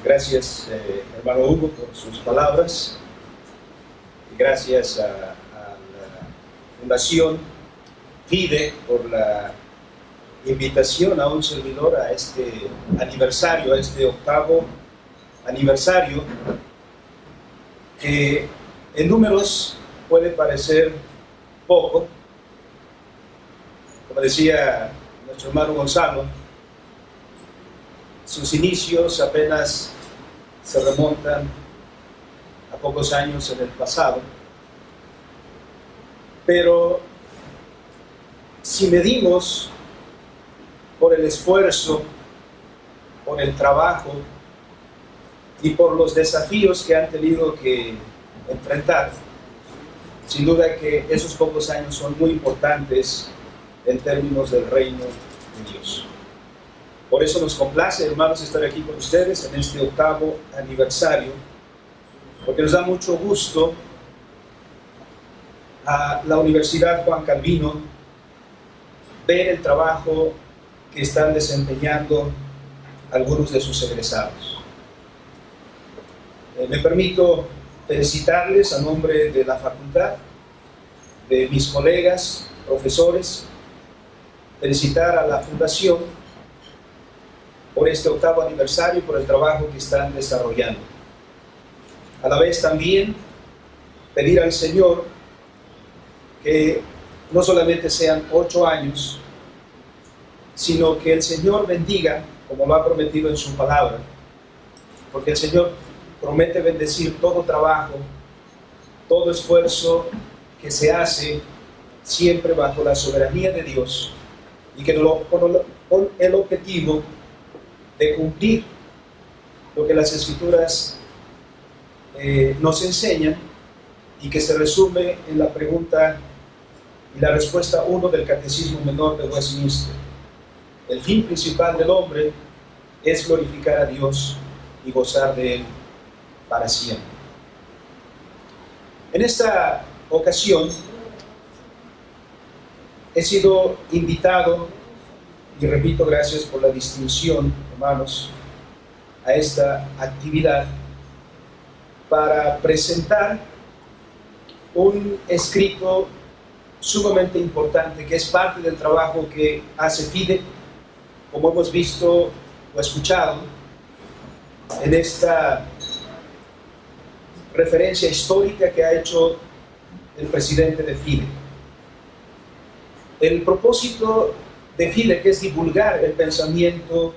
Gracias, hermano Hugo, por sus palabras. Gracias a la Fundación FIDE por la invitación a un servidor a este aniversario, a este 8º aniversario, que en números puede parecer poco. Como decía nuestro hermano Gonzalo, sus inicios apenas se remontan a pocos años en el pasado, pero si medimos por el esfuerzo, por el trabajo y por los desafíos que han tenido que enfrentar, sin duda que esos pocos años son muy importantes en términos del reino de Dios. Por eso nos complace, hermanos, estar aquí con ustedes en este 8º aniversario, porque nos da mucho gusto a la Universidad Juan Calvino ver el trabajo que están desempeñando algunos de sus egresados. Me permito felicitarles a nombre de la facultad, de mis colegas, profesores, felicitar a la Fundación por este 8º aniversario y por el trabajo que están desarrollando. A la vez también pedir al Señor que no solamente sean 8 años, sino que el Señor bendiga, como lo ha prometido en su palabra, porque el Señor promete bendecir todo trabajo, todo esfuerzo que se hace siempre bajo la soberanía de Dios, y que con el objetivo de cumplir lo que las Escrituras nos enseñan, y que se resume en la pregunta y la respuesta 1 del Catecismo Menor de Westminster. El fin principal del hombre es glorificar a Dios y gozar de Él para siempre. En esta ocasión he sido invitado, y repito, gracias por la distinción, hermanos, a esta actividad, para presentar un escrito sumamente importante, que es parte del trabajo que hace FIDE, como hemos visto o escuchado en esta referencia histórica que ha hecho el presidente de FIDE. El propósito de FIDE, que es divulgar el pensamiento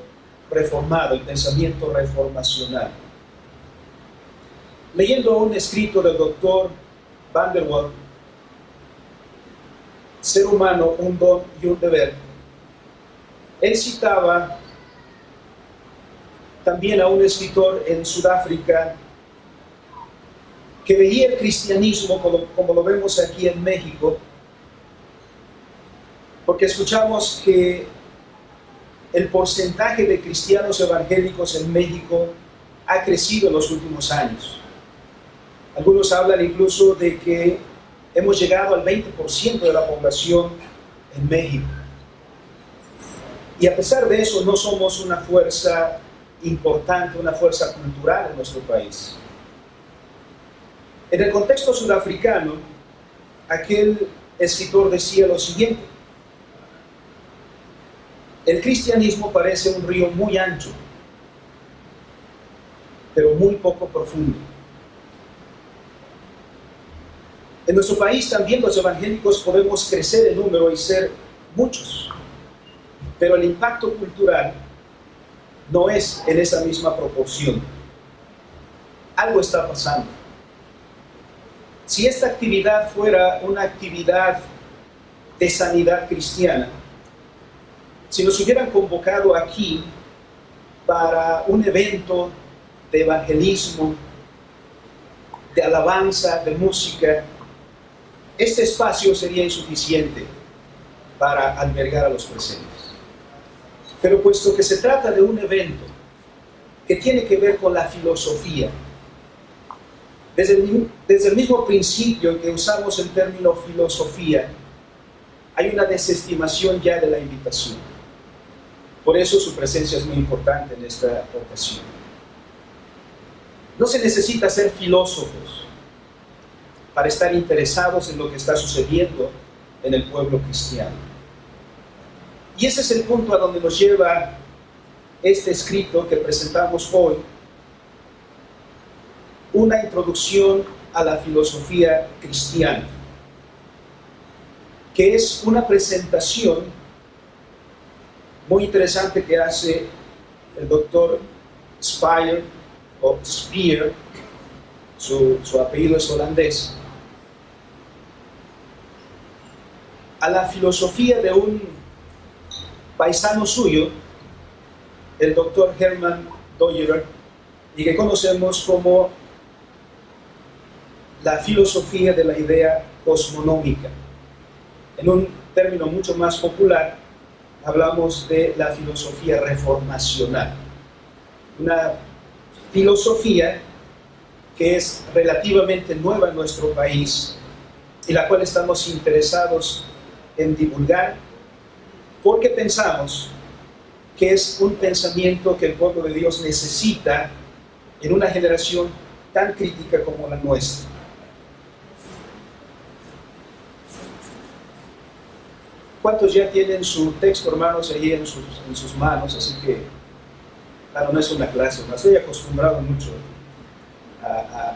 reformado, el pensamiento reformacional. Leyendo un escrito del doctor Van der Walt, Ser humano, un don y un deber, él citaba también a un escritor en Sudáfrica que veía el cristianismo como lo vemos aquí en México, porque escuchamos que el porcentaje de cristianos evangélicos en México ha crecido en los últimos años. Algunos hablan incluso de que hemos llegado al 20% de la población en México. Y a pesar de eso, no somos una fuerza importante, una fuerza cultural en nuestro país. En el contexto sudafricano, aquel escritor decía lo siguiente: el cristianismo parece un río muy ancho, pero muy poco profundo. En nuestro país también los evangélicos podemos crecer en número y ser muchos, pero el impacto cultural no es en esa misma proporción. Algo está pasando. Si esta actividad fuera una actividad de sanidad cristiana, si nos hubieran convocado aquí para un evento de evangelismo, de alabanza, de música, este espacio sería insuficiente para albergar a los presentes. Pero puesto que se trata de un evento que tiene que ver con la filosofía, desde el mismo principio en que usamos el término filosofía, hay una desestimación ya de la invitación. Por eso su presencia es muy importante en esta ocasión. No se necesita ser filósofos para estar interesados en lo que está sucediendo en el pueblo cristiano. Y ese es el punto a donde nos lleva este escrito que presentamos hoy, una introducción a la filosofía cristiana, que es una presentación muy interesante que hace el doctor Speer, o Speer, su apellido es holandés, a la filosofía de un paisano suyo, el doctor Hermann Doyer, y que conocemos como la filosofía de la idea cosmonómica. En un término mucho más popular, hablamos de la filosofía reformacional, una filosofía que es relativamente nueva en nuestro país y la cual estamos interesados en divulgar porque pensamos que es un pensamiento que el pueblo de Dios necesita en una generación tan crítica como la nuestra. ¿Cuántos ya tienen su texto, hermanos, allí en sus manos? Así que, claro, no es una clase, no estoy acostumbrado mucho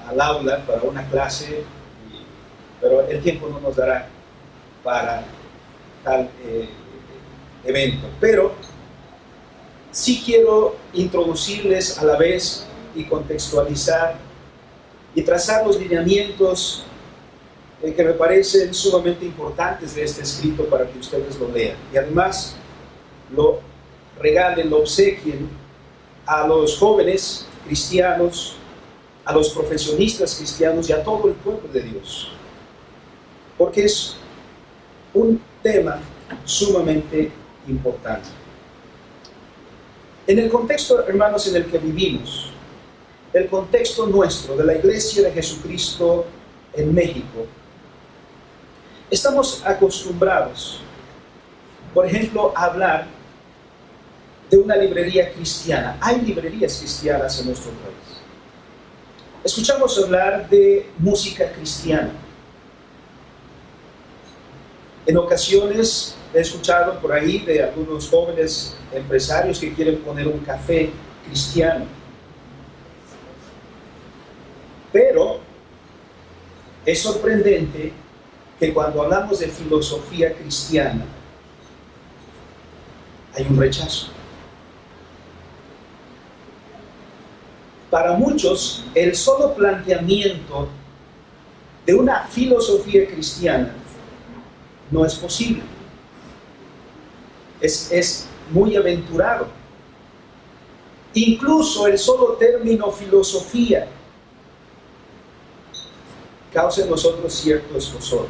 al aula para una clase, pero el tiempo no nos dará para tal evento. Pero sí quiero introducirles a la vez y contextualizar y trazar los lineamientos que me parecen sumamente importantes de este escrito para que ustedes lo lean y además lo regalen, lo obsequien a los jóvenes cristianos, a los profesionistas cristianos y a todo el pueblo de Dios, porque es un tema sumamente importante. En el contexto, hermanos, en el que vivimos, el contexto nuestro de la Iglesia de Jesucristo en México, estamos acostumbrados, por ejemplo, a hablar de una librería cristiana. Hay librerías cristianas en nuestro país. Escuchamos hablar de música cristiana. En ocasiones he escuchado por ahí de algunos jóvenes empresarios que quieren poner un café cristiano. Pero es sorprendente que cuando hablamos de filosofía cristiana hay un rechazo. Para muchos, el solo planteamiento de una filosofía cristiana no es posible. Es muy aventurado. Incluso el solo término filosofía causa en nosotros cierto escozor.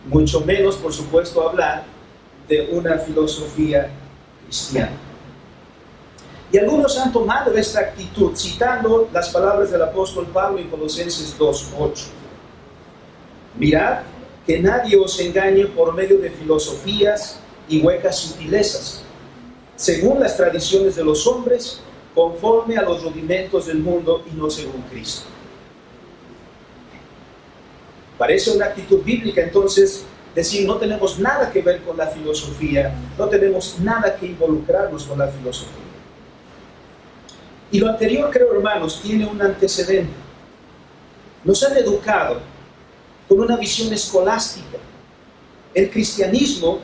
Mucho menos, por supuesto, hablar de una filosofía cristiana. Y algunos han tomado esta actitud citando las palabras del apóstol Pablo en Colosenses 2:8. Mirad que nadie os engañe por medio de filosofías y huecas sutilezas, según las tradiciones de los hombres, conforme a los rudimentos del mundo y no según Cristo. Parece una actitud bíblica, entonces, decir no tenemos nada que ver con la filosofía, no tenemos nada que involucrarnos con la filosofía. Y lo anterior, creo, hermanos, tiene un antecedente. Nos han educado con una visión escolástica. El cristianismo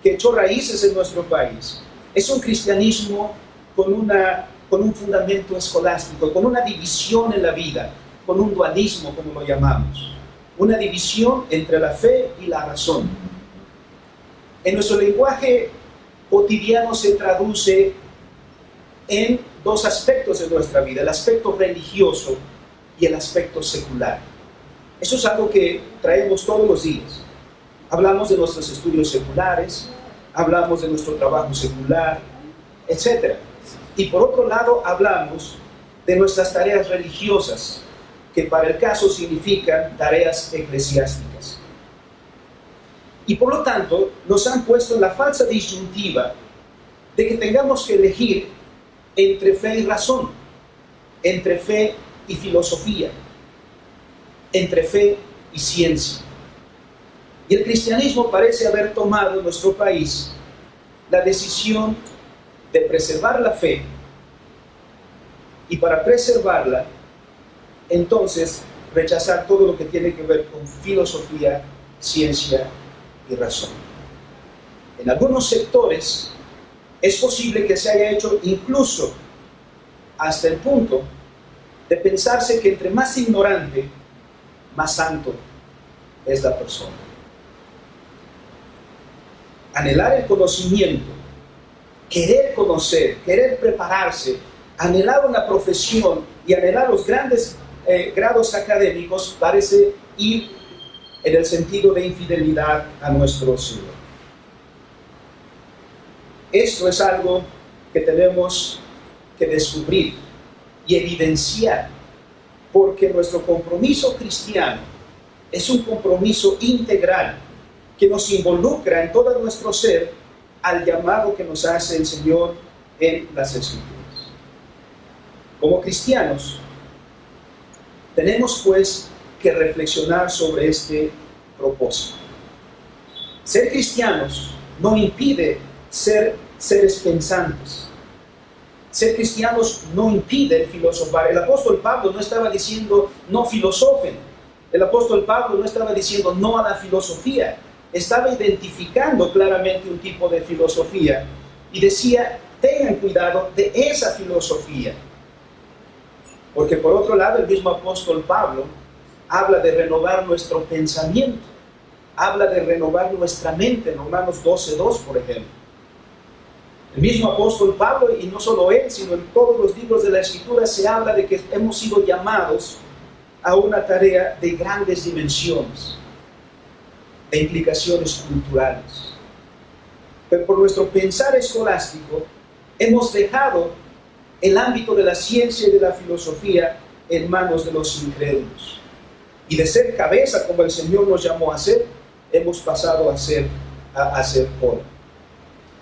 que echó raíces en nuestro país es un cristianismo con un fundamento escolástico, con una división en la vida, con un dualismo, como lo llamamos. Una división entre la fe y la razón. En nuestro lenguaje cotidiano se traduce en dos aspectos de nuestra vida, el aspecto religioso y el aspecto secular. Eso es algo que traemos todos los días. Hablamos de nuestros estudios seculares, hablamos de nuestro trabajo secular, etc. Y por otro lado hablamos de nuestras tareas religiosas, que para el caso significan tareas eclesiásticas. Y por lo tanto, nos han puesto en la falsa disyuntiva de que tengamos que elegir entre fe y razón. entre fe y filosofía, entre fe y ciencia. Y el cristianismo parece haber tomado en nuestro país la decisión de preservar la fe, y para preservarla, entonces rechazar todo lo que tiene que ver con filosofía, ciencia y razón. En algunos sectores es posible que se haya hecho incluso hasta el punto de pensarse que entre más ignorante, más santo es la persona. Anhelar el conocimiento, querer conocer, querer prepararse, anhelar una profesión y anhelar los grandes grados académicos parece ir en el sentido de infidelidad a nuestro Señor. Esto es algo que tenemos que descubrir y evidenciar, porque nuestro compromiso cristiano es un compromiso integral que nos involucra en todo nuestro ser al llamado que nos hace el Señor en las Escrituras. Como cristianos, tenemos pues que reflexionar sobre este propósito. Ser cristianos no impide ser seres pensantes. Ser cristianos no impide filosofar. El apóstol Pablo no estaba diciendo no filosofen. El apóstol Pablo no estaba diciendo no a la filosofía. Estaba identificando claramente un tipo de filosofía y decía, tengan cuidado de esa filosofía. Porque por otro lado, el mismo apóstol Pablo habla de renovar nuestro pensamiento, habla de renovar nuestra mente, en Romanos 12:2, por ejemplo. El mismo apóstol Pablo, y no solo él, sino en todos los libros de la Escritura, se habla de que hemos sido llamados a una tarea de grandes dimensiones, de implicaciones culturales. Pero por nuestro pensar escolástico, hemos dejado el ámbito de la ciencia y de la filosofía en manos de los incrédulos. Y de ser cabeza, como el Señor nos llamó a ser, hemos pasado a ser cola.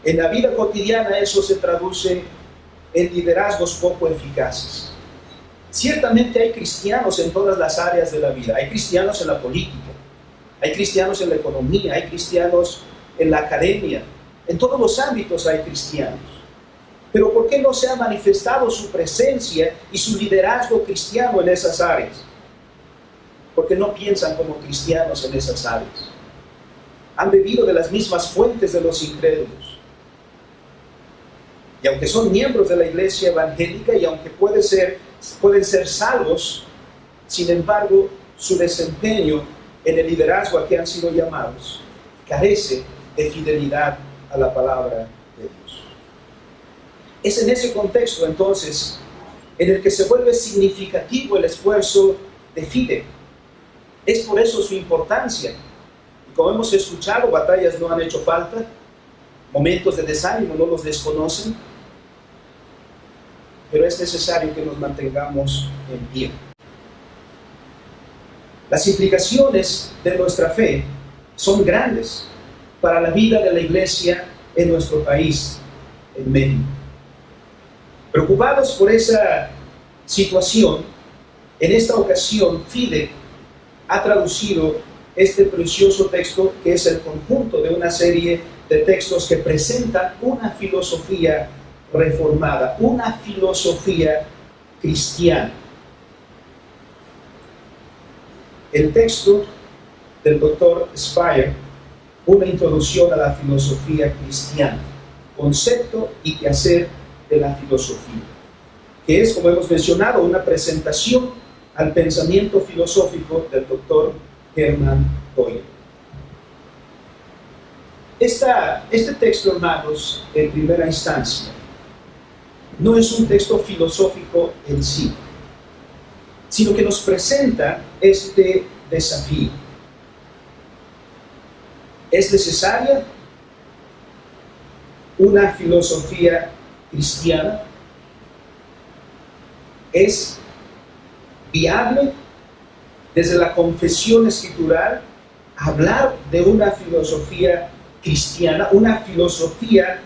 En la vida cotidiana eso se traduce en liderazgos poco eficaces. Ciertamente hay cristianos en todas las áreas de la vida. Hay cristianos en la política, hay cristianos en la economía, hay cristianos en la academia. En todos los ámbitos hay cristianos. Pero ¿por qué no se ha manifestado su presencia y su liderazgo cristiano en esas áreas? Porque no piensan como cristianos en esas áreas. Han bebido de las mismas fuentes de los incrédulos. Y aunque son miembros de la iglesia evangélica y aunque pueden ser salvos, sin embargo, su desempeño en el liderazgo a que han sido llamados carece de fidelidad a la palabra de Dios. Es en ese contexto, entonces, en el que se vuelve significativo el esfuerzo de Fide. Es por eso su importancia. Y como hemos escuchado, batallas no han hecho falta, momentos de desánimo no los desconocen, pero es necesario que nos mantengamos en pie. Las implicaciones de nuestra fe son grandes para la vida de la iglesia en nuestro país, en México. Preocupados por esa situación, en esta ocasión Fide ha traducido este precioso texto, que es el conjunto de una serie de textos que presentan una filosofía reformada, una filosofía cristiana. El texto del Dr. Spire, una introducción a la filosofía cristiana, concepto y quehacer de la filosofía, que es, como hemos mencionado, una presentación al pensamiento filosófico del Dr. Hermann Hoyer. Este texto, hermanos, en primera instancia, no es un texto filosófico en sí, sino que nos presenta este desafío. ¿Es necesaria una filosofía cristiana? ¿Es viable desde la confesión escritural hablar de una filosofía cristiana, una filosofía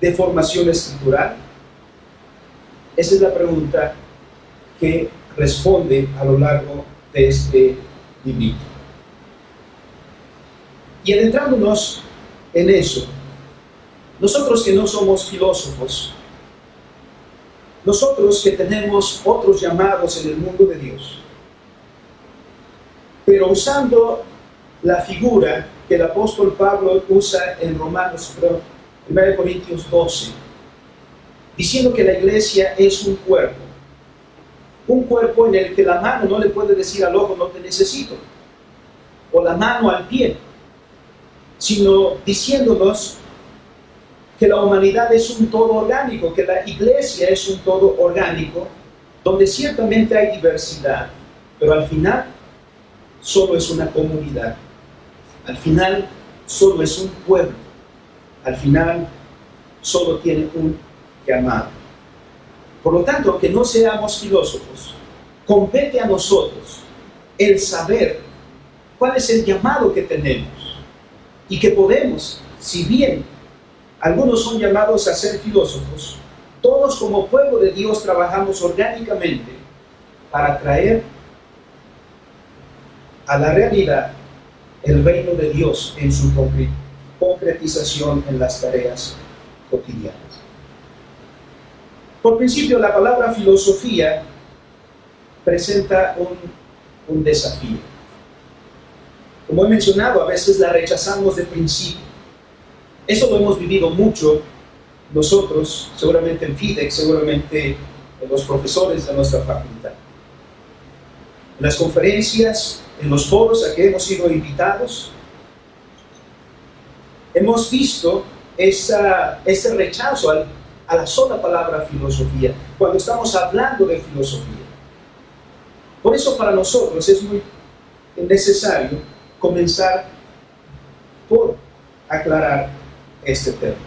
de formación escritural? Esa es la pregunta que responde a lo largo de este librito. Y adentrándonos en eso, nosotros que no somos filósofos, nosotros que tenemos otros llamados en el mundo de Dios, pero usando la figura que el apóstol Pablo usa en Romanos, 1 Corintios 12, diciendo que la iglesia es un cuerpo en el que la mano no le puede decir al ojo no te necesito, o la mano al pie, sino diciéndonos que la humanidad es un todo orgánico, que la iglesia es un todo orgánico, donde ciertamente hay diversidad, pero al final solo es una comunidad, al final solo es un pueblo, al final solo tiene un llamado. Por lo tanto, que no seamos filósofos, compete a nosotros el saber cuál es el llamado que tenemos y que podemos, si bien algunos son llamados a ser filósofos, todos como pueblo de Dios trabajamos orgánicamente para traer a la realidad el reino de Dios en su concretización en las tareas cotidianas. Por principio, la palabra filosofía presenta un desafío. Como he mencionado, a veces la rechazamos de principio. Eso lo hemos vivido mucho nosotros, seguramente en FIDEC, seguramente en los profesores de nuestra facultad. En las conferencias, en los foros a que hemos sido invitados, hemos visto ese rechazo a la sola palabra filosofía, cuando estamos hablando de filosofía. Por eso para nosotros es muy necesario comenzar por aclarar este término.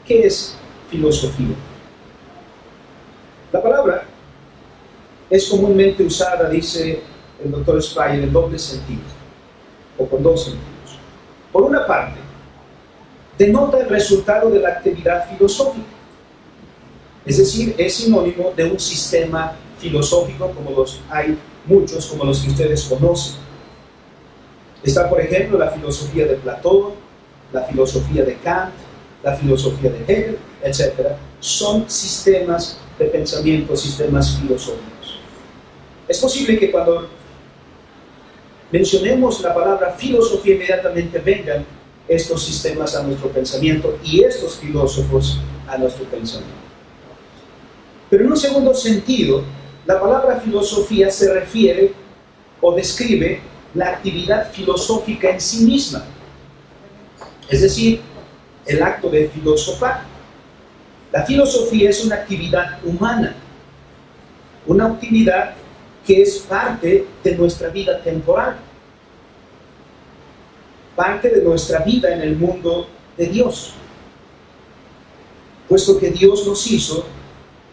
¿Qué es filosofía? La palabra es comúnmente usada, dice el doctor Speyer, en doble sentido, o con dos sentidos. Por una parte, denota el resultado de la actividad filosófica, es decir, es sinónimo de un sistema filosófico, como hay muchos, como los que ustedes conocen. Está, por ejemplo, la filosofía de Platón, la filosofía de Kant, la filosofía de Hegel, etc. Son sistemas de pensamiento, sistemas filosóficos. Es posible que cuando mencionemos la palabra filosofía, inmediatamente vengan estos sistemas a nuestro pensamiento y estos filósofos a nuestro pensamiento. Pero en un segundo sentido, la palabra filosofía se refiere o describe la actividad filosófica en sí misma, es decir, el acto de filosofar. La filosofía es una actividad humana, una actividad que es parte de nuestra vida temporal, parte de nuestra vida en el mundo de Dios, puesto que Dios nos hizo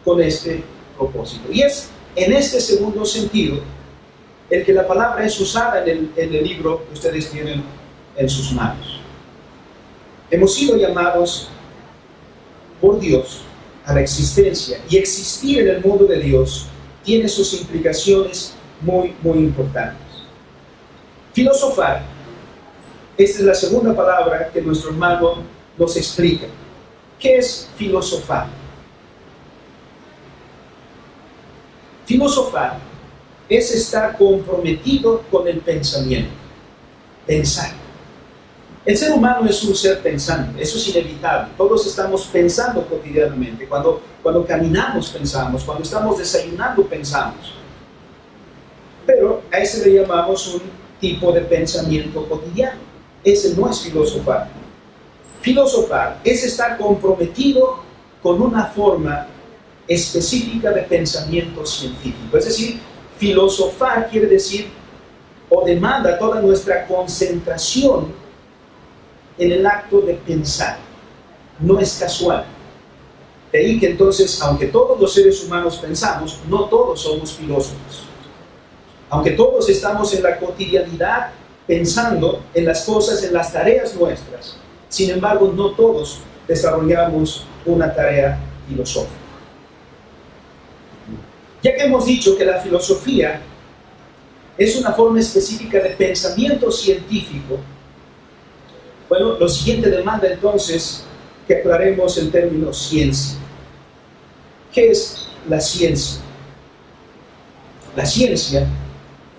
con este propósito. Y es en este segundo sentido el que la palabra es usada en el libro que ustedes tienen en sus manos. Hemos sido llamados por Dios a la existencia, y existir en el mundo de Dios tiene sus implicaciones muy, muy importantes. Filosofar, esta es la segunda palabra que nuestro hermano nos explica. ¿Qué es filosofar? Filosofar es estar comprometido con el pensamiento, pensar. El ser humano es un ser pensante, eso es inevitable. Todos estamos pensando cotidianamente. Cuando caminamos pensamos, cuando estamos desayunando pensamos. Pero a ese le llamamos un tipo de pensamiento cotidiano. Ese no es filosofar. Filosofar es estar comprometido con una forma específica de pensamiento científico. Es decir, filosofar quiere decir o demanda toda nuestra concentración en el acto de pensar. No es casual. De ahí que entonces, aunque todos los seres humanos pensamos, no todos somos filósofos. Aunque todos estamos en la cotidianidad pensando en las cosas, en las tareas nuestras, sin embargo, no todos desarrollamos una tarea filosófica. Ya que hemos dicho que la filosofía es una forma específica de pensamiento científico, bueno, lo siguiente demanda entonces que aclaremos el término ciencia. ¿Qué es la ciencia? La ciencia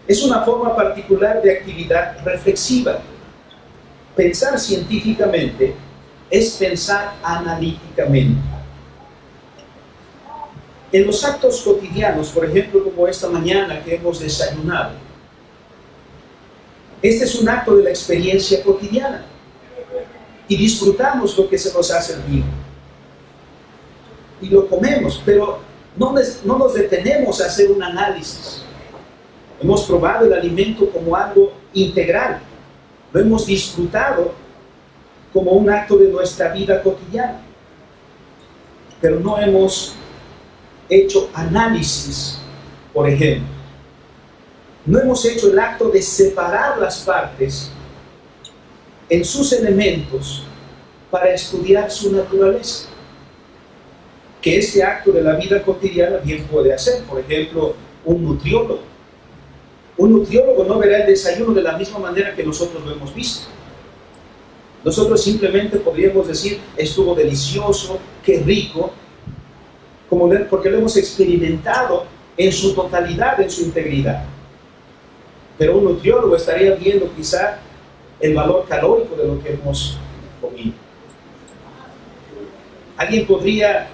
es una forma particular de actividad reflexiva. Pensar científicamente es pensar analíticamente. En los actos cotidianos, por ejemplo, como esta mañana que hemos desayunado, este es un acto de la experiencia cotidiana y disfrutamos lo que se nos ha servido y lo comemos, pero no nos detenemos a hacer un análisis. Hemos probado el alimento como algo integral, lo hemos disfrutado como un acto de nuestra vida cotidiana, pero no hemos hecho análisis, por ejemplo. No hemos hecho el acto de separar las partes en sus elementos para estudiar su naturaleza, que este acto de la vida cotidiana bien puede hacer. Por ejemplo, un nutriólogo. Un nutriólogo no verá el desayuno de la misma manera que nosotros lo hemos visto. Nosotros simplemente podríamos decir, estuvo delicioso, qué rico, porque lo hemos experimentado en su totalidad, en su integridad. Pero un nutriólogo estaría viendo quizá el valor calórico de lo que hemos comido. Alguien podría,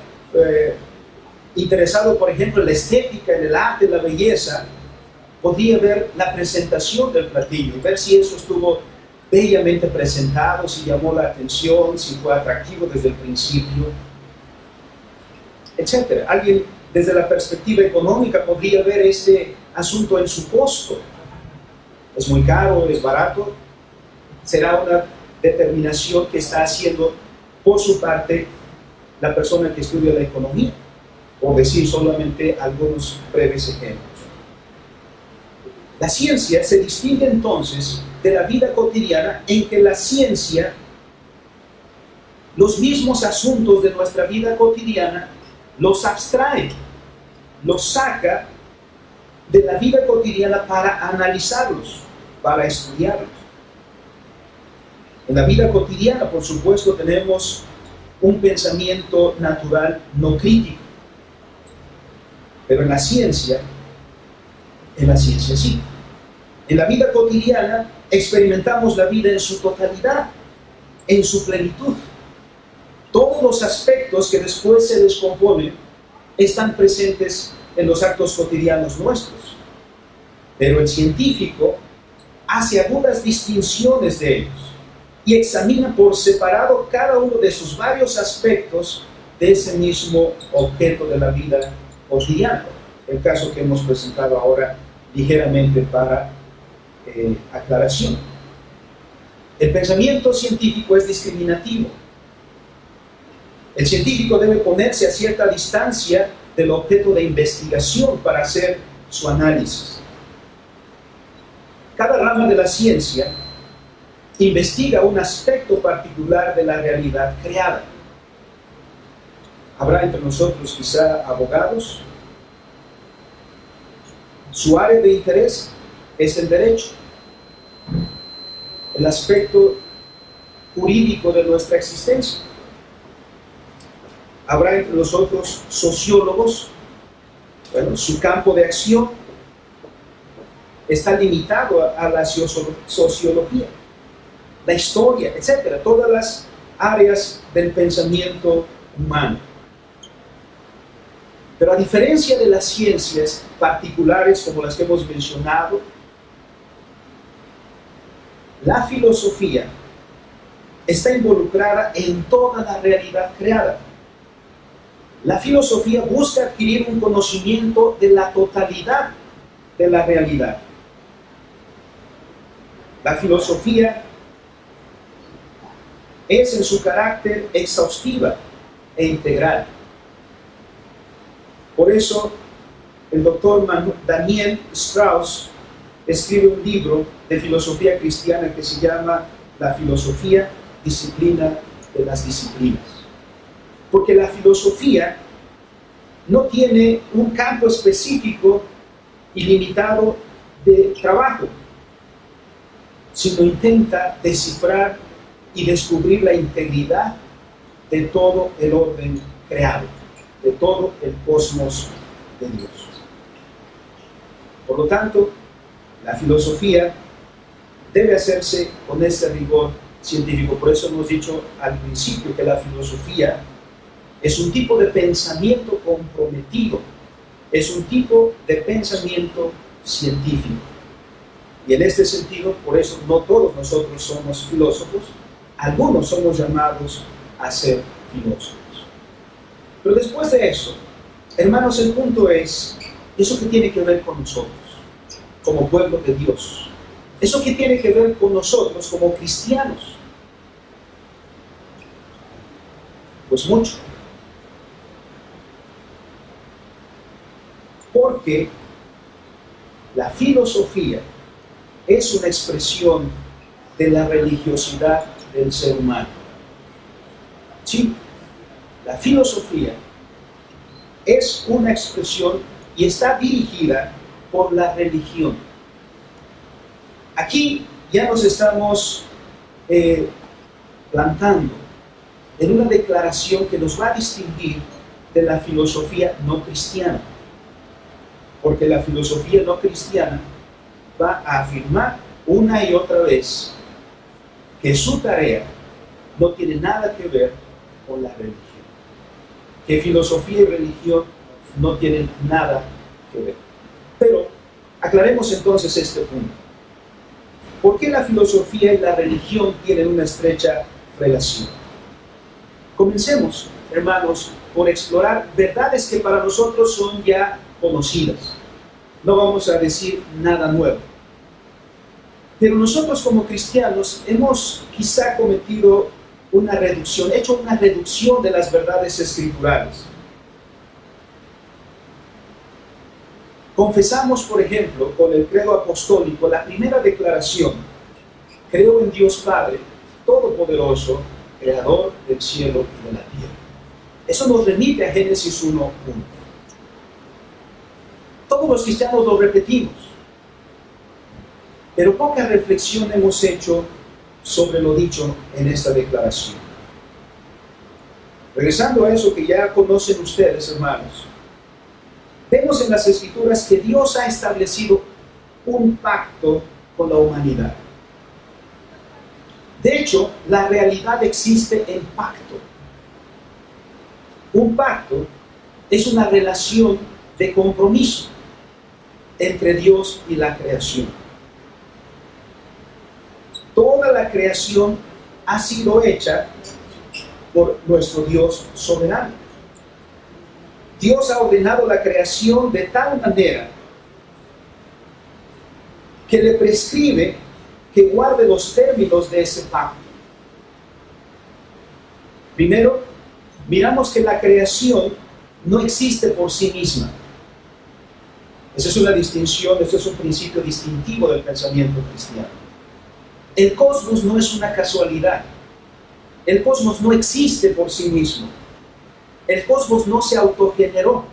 interesado por ejemplo en la estética, en el arte, en la belleza, podría ver la presentación del platillo y ver si eso estuvo bellamente presentado, si llamó la atención, si fue atractivo desde el principio, etc. Alguien desde la perspectiva económica podría ver este asunto en su costo. ¿Es muy caro? ¿Es barato? Será una determinación que está haciendo por su parte la persona que estudia la economía, por decir solamente algunos breves ejemplos. La ciencia se distingue entonces de la vida cotidiana en que la ciencia, los mismos asuntos de nuestra vida cotidiana, los abstrae, los saca de la vida cotidiana para analizarlos, para estudiarlos. En la vida cotidiana, por supuesto, tenemos un pensamiento natural no crítico, pero en la ciencia sí. En la vida cotidiana experimentamos la vida en su totalidad, en su plenitud. Todos los aspectos que después se descomponen están presentes en los actos cotidianos nuestros. Pero el científico hace agudas distinciones de ellos y examina por separado cada uno de sus varios aspectos de ese mismo objeto de la vida cotidiana. El caso que hemos presentado ahora ligeramente para aclaración. El pensamiento científico es discriminativo. El científico debe ponerse a cierta distancia del objeto de investigación para hacer su análisis. Cada rama de la ciencia investiga un aspecto particular de la realidad creada. Habrá entre nosotros quizá abogados. Su área de interés es el derecho, el aspecto jurídico de nuestra existencia. Habrá entre nosotros sociólogos. Bueno, su campo de acción está limitado a la sociología, la historia, etc. Todas las áreas del pensamiento humano. Pero a diferencia de las ciencias particulares como las que hemos mencionado, la filosofía está involucrada en toda la realidad creada. La filosofía busca adquirir un conocimiento de la totalidad de la realidad. La filosofía es en su carácter exhaustiva e integral. Por eso, el doctor Daniel Strauss escribe un libro de filosofía cristiana que se llama La filosofía, disciplina de las disciplinas. Porque la filosofía no tiene un campo específico y limitado de trabajo, sino intenta descifrar y descubrir la integridad de todo el orden creado, de todo el cosmos de Dios. Por lo tanto, la filosofía debe hacerse con ese rigor científico. Por eso hemos dicho al principio que la filosofía es un tipo de pensamiento comprometido, es un tipo de pensamiento científico. Y en este sentido, por eso no todos nosotros somos filósofos, algunos somos llamados a ser filósofos. Pero después de eso, hermanos, el punto es, ¿eso qué tiene que ver con nosotros, como pueblo de Dios? ¿Eso qué tiene que ver con nosotros como cristianos? Pues mucho. Porque la filosofía es una expresión de la religiosidad del ser humano. Sí, la filosofía es una expresión y está dirigida por la religión. Aquí ya nos estamos plantando en una declaración que nos va a distinguir de la filosofía no cristiana. Porque la filosofía no cristiana va a afirmar una y otra vez que su tarea no tiene nada que ver con la religión. Que filosofía y religión no tienen nada que ver. Pero aclaremos entonces este punto. ¿Por qué la filosofía y la religión tienen una estrecha relación? Comencemos, hermanos, por explorar verdades que para nosotros son ya conocidas. No vamos a decir nada nuevo. Pero nosotros como cristianos hemos quizá cometido una reducción, hecho una reducción de las verdades escriturales. Confesamos, por ejemplo, con el credo apostólico, la primera declaración: creo en Dios Padre, Todopoderoso, Creador del cielo y de la tierra. Eso nos remite a Génesis 1:1. Todos los cristianos lo repetimos, pero poca reflexión hemos hecho sobre lo dicho en esta declaración. Regresando a eso que ya conocen ustedes, hermanos, vemos en las Escrituras que Dios ha establecido un pacto con la humanidad. De hecho, la realidad existe en pacto. Un pacto es una relación de compromiso entre Dios y la creación. Toda la creación ha sido hecha por nuestro Dios soberano. Dios ha ordenado la creación de tal manera que le prescribe que guarde los términos de ese pacto. Primero, miramos que la creación no existe por sí misma. Esa es una distinción, ese es un principio distintivo del pensamiento cristiano. El cosmos no es una casualidad. El cosmos no existe por sí mismo. El cosmos no se autogeneró.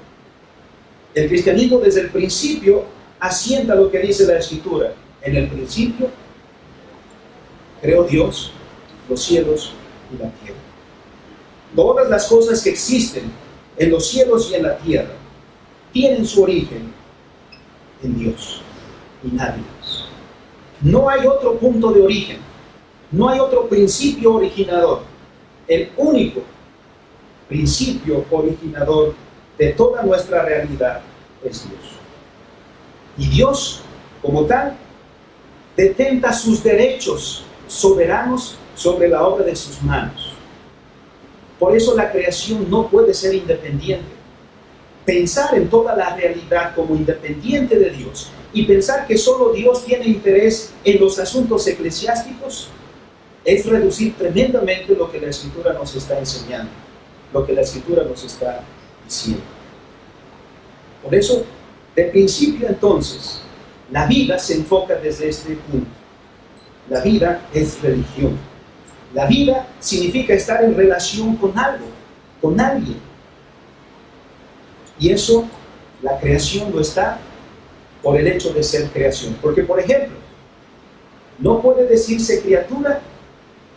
El cristianismo desde el principio asienta lo que dice la Escritura. En el principio creó Dios los cielos y la tierra. Todas las cosas que existen en los cielos y en la tierra tienen su origen en Dios y nadie más. No hay otro punto de origen, no hay otro principio originador. El único principio originador de toda nuestra realidad es Dios. Y Dios, como tal, detenta sus derechos soberanos sobre la obra de sus manos. Por eso la creación no puede ser independiente. Pensar en toda la realidad como independiente de Dios y pensar que solo Dios tiene interés en los asuntos eclesiásticos es reducir tremendamente lo que la Escritura nos está enseñando, lo que la Escritura nos está diciendo. Por eso, de principio entonces, la vida se enfoca desde este punto. La vida es religión. La vida significa estar en relación con algo, con alguien. Y eso, la creación lo está por el hecho de ser creación. Porque, por ejemplo, no puede decirse criatura,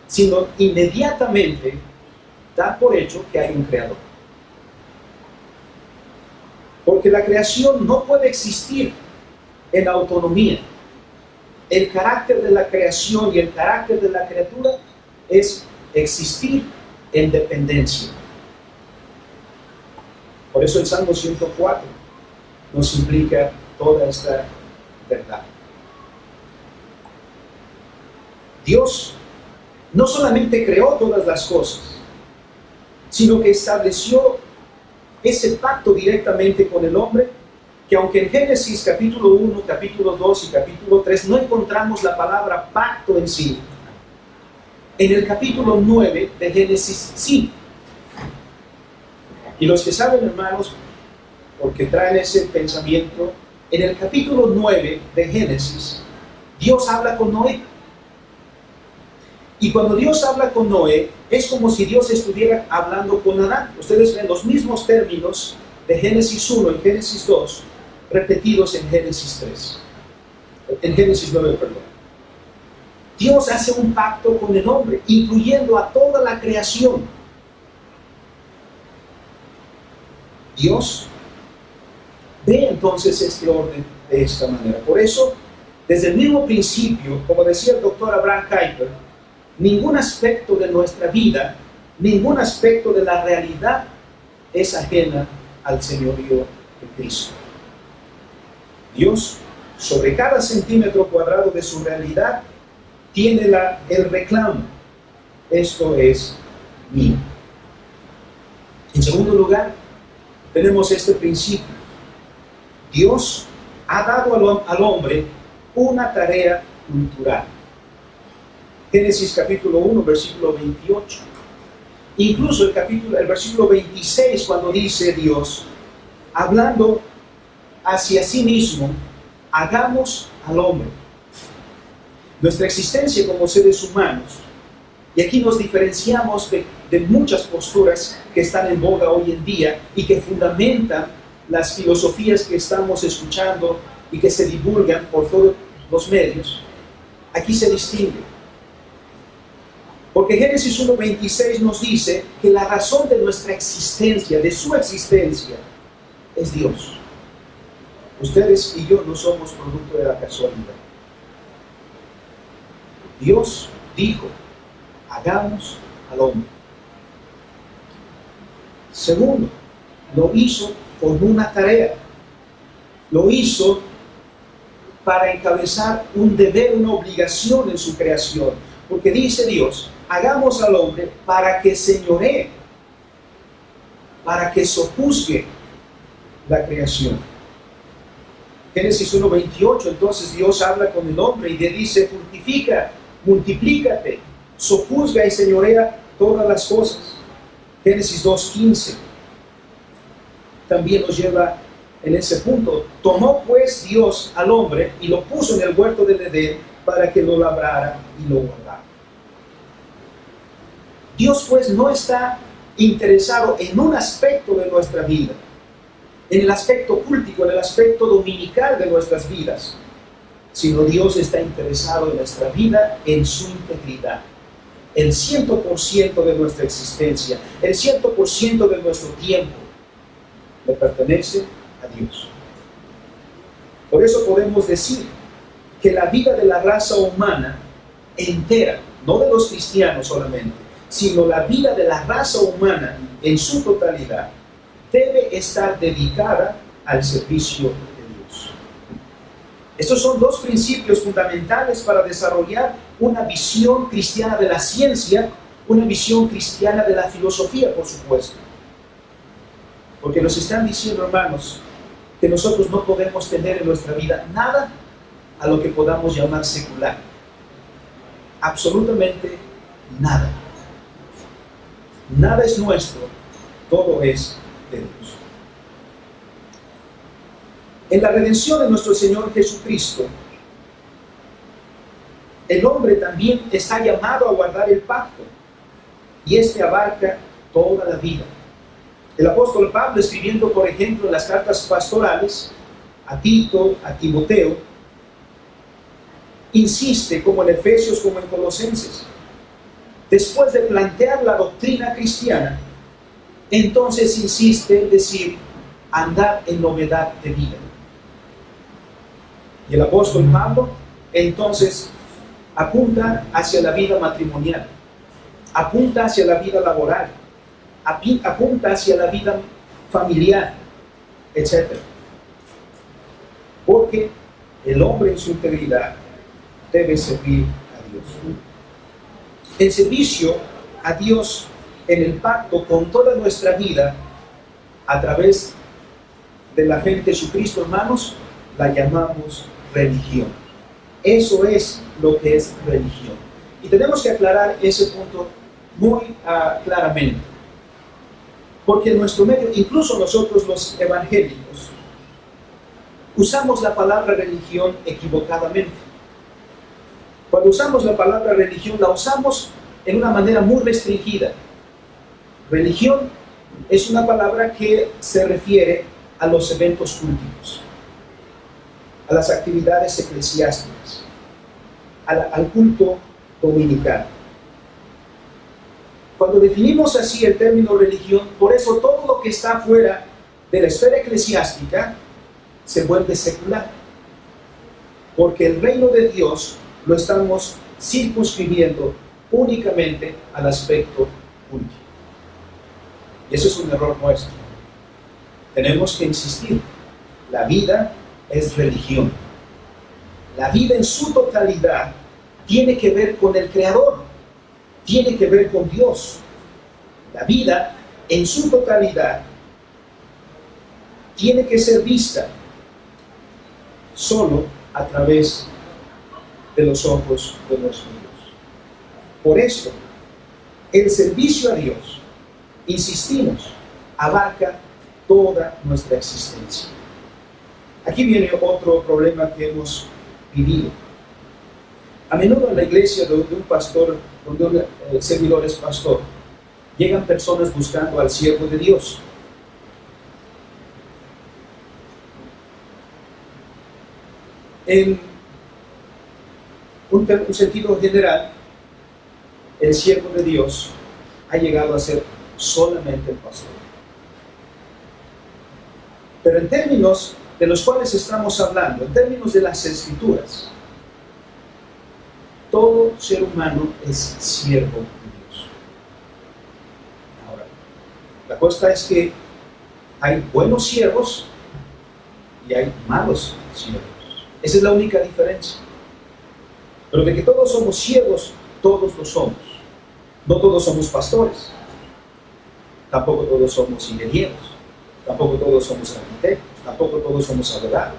sino inmediatamente da por hecho que hay un creador. Porque la creación no puede existir en autonomía. El carácter de la creación y el carácter de la criatura es existir en dependencia. Por eso el Salmo 104 nos implica toda esta verdad. Dios no solamente creó todas las cosas, sino que estableció ese pacto directamente con el hombre, que aunque en Génesis capítulo 1, capítulo 2 y capítulo 3 no encontramos la palabra pacto en sí, en el capítulo 9 de Génesis sí. Y los que saben, hermanos, porque traen ese pensamiento, en el capítulo 9 de Génesis, Dios habla con Noé. Y cuando Dios habla con Noé, es como si Dios estuviera hablando con Adán. Ustedes ven los mismos términos de Génesis 1 y Génesis 2, repetidos en Génesis 3. En Génesis 9, perdón. Dios hace un pacto con el hombre, incluyendo a toda la creación. Dios ve entonces este orden de esta manera. Por eso, desde el mismo principio, como decía el doctor Abraham Kuyper, ningún aspecto de nuestra vida, ningún aspecto de la realidad es ajena al señorío de Cristo. Dios, sobre cada centímetro cuadrado de su realidad, tiene el reclamo: esto es mío. En segundo lugar, tenemos este principio. Dios ha dado al hombre una tarea cultural. Génesis capítulo 1, versículo 28. Incluso el versículo 26, cuando dice Dios, hablando hacia sí mismo, hagamos al hombre. Nuestra existencia como seres humanos, y aquí nos diferenciamos de muchas posturas que están en boga hoy en día y que fundamentan las filosofías que estamos escuchando y que se divulgan por todos los medios. Aquí se distingue. Porque Génesis 1:26 nos dice que la razón de nuestra existencia, de su existencia, es Dios. Ustedes y yo no somos producto de la casualidad. Dios dijo, hagamos al hombre. Segundo, lo hizo con una tarea. Lo hizo para encabezar un deber, una obligación en su creación. Porque dice Dios, hagamos al hombre para que señoree, para que sojuzgue la creación. Génesis 1:28, entonces Dios habla con el hombre y le dice, fructifica, multiplícate, sojuzga y señorea todas las cosas. Génesis 2:15 también nos lleva en ese punto. Tomó pues Dios al hombre y lo puso en el huerto del Edén para que lo labrara y lo guardara. Dios pues no está interesado en un aspecto de nuestra vida, en el aspecto cultico, en el aspecto dominical de nuestras vidas, sino Dios está interesado en nuestra vida en su integridad. El 100% de nuestra existencia, el 100% de nuestro tiempo le pertenece a Dios. Por eso podemos decir que la vida de la raza humana entera, no de los cristianos solamente, sino la vida de la raza humana en su totalidad, debe estar dedicada al servicio de Dios. Estos son dos principios fundamentales para desarrollar una visión cristiana de la ciencia, una visión cristiana de la filosofía, por supuesto. Porque nos están diciendo, hermanos, que nosotros no podemos tener en nuestra vida nada a lo que podamos llamar secular. Absolutamente nada. Nada es nuestro, todo es de Dios. En la redención de nuestro Señor Jesucristo, el hombre también está llamado a guardar el pacto, y este abarca toda la vida. El apóstol Pablo, escribiendo, por ejemplo, en las cartas pastorales, a Tito, a Timoteo, insiste, como en Efesios, como en Colosenses, después de plantear la doctrina cristiana, entonces insiste en decir, andar en novedad de vida. Y el apóstol Pablo, entonces, apunta hacia la vida matrimonial, apunta hacia la vida laboral, apunta hacia la vida familiar, etc. Porque el hombre en su integridad debe servir a Dios. El servicio a Dios en el pacto con toda nuestra vida a través de la fe en Jesucristo, hermanos, la llamamos religión. Eso es lo que es religión. Y tenemos que aclarar ese punto muy claramente. Porque en nuestro medio, incluso nosotros los evangélicos, usamos la palabra religión equivocadamente. Cuando usamos la palabra religión, la usamos en una manera muy restringida. Religión es una palabra que se refiere a los eventos cultos, a las actividades eclesiásticas, al culto dominical. Cuando definimos así el término religión, por eso todo lo que está fuera de la esfera eclesiástica se vuelve secular. Porque el reino de Dios lo estamos circunscribiendo únicamente al aspecto culto. Y eso es un error nuestro. Tenemos que insistir. La vida es religión. La vida en su totalidad tiene que ver con el Creador, tiene que ver con Dios. La vida en su totalidad tiene que ser vista solo a través de los ojos de nuestro Dios. Por eso, el servicio a Dios, insistimos, abarca toda nuestra existencia. Aquí viene otro problema que hemos vivido. A menudo en la iglesia donde un pastor, donde un servidor es pastor, llegan personas buscando al siervo de Dios. En un sentido general, el siervo de Dios ha llegado a ser solamente el pastor. Pero en términos de los cuales estamos hablando, en términos de las Escrituras, todo ser humano es siervo de Dios. Ahora, la cosa es que hay buenos siervos y hay malos siervos. Esa es la única diferencia. Pero de que todos somos siervos, todos lo somos. No todos somos pastores, tampoco todos somos ingenieros, tampoco todos somos arquitectos, tampoco todos somos abogados.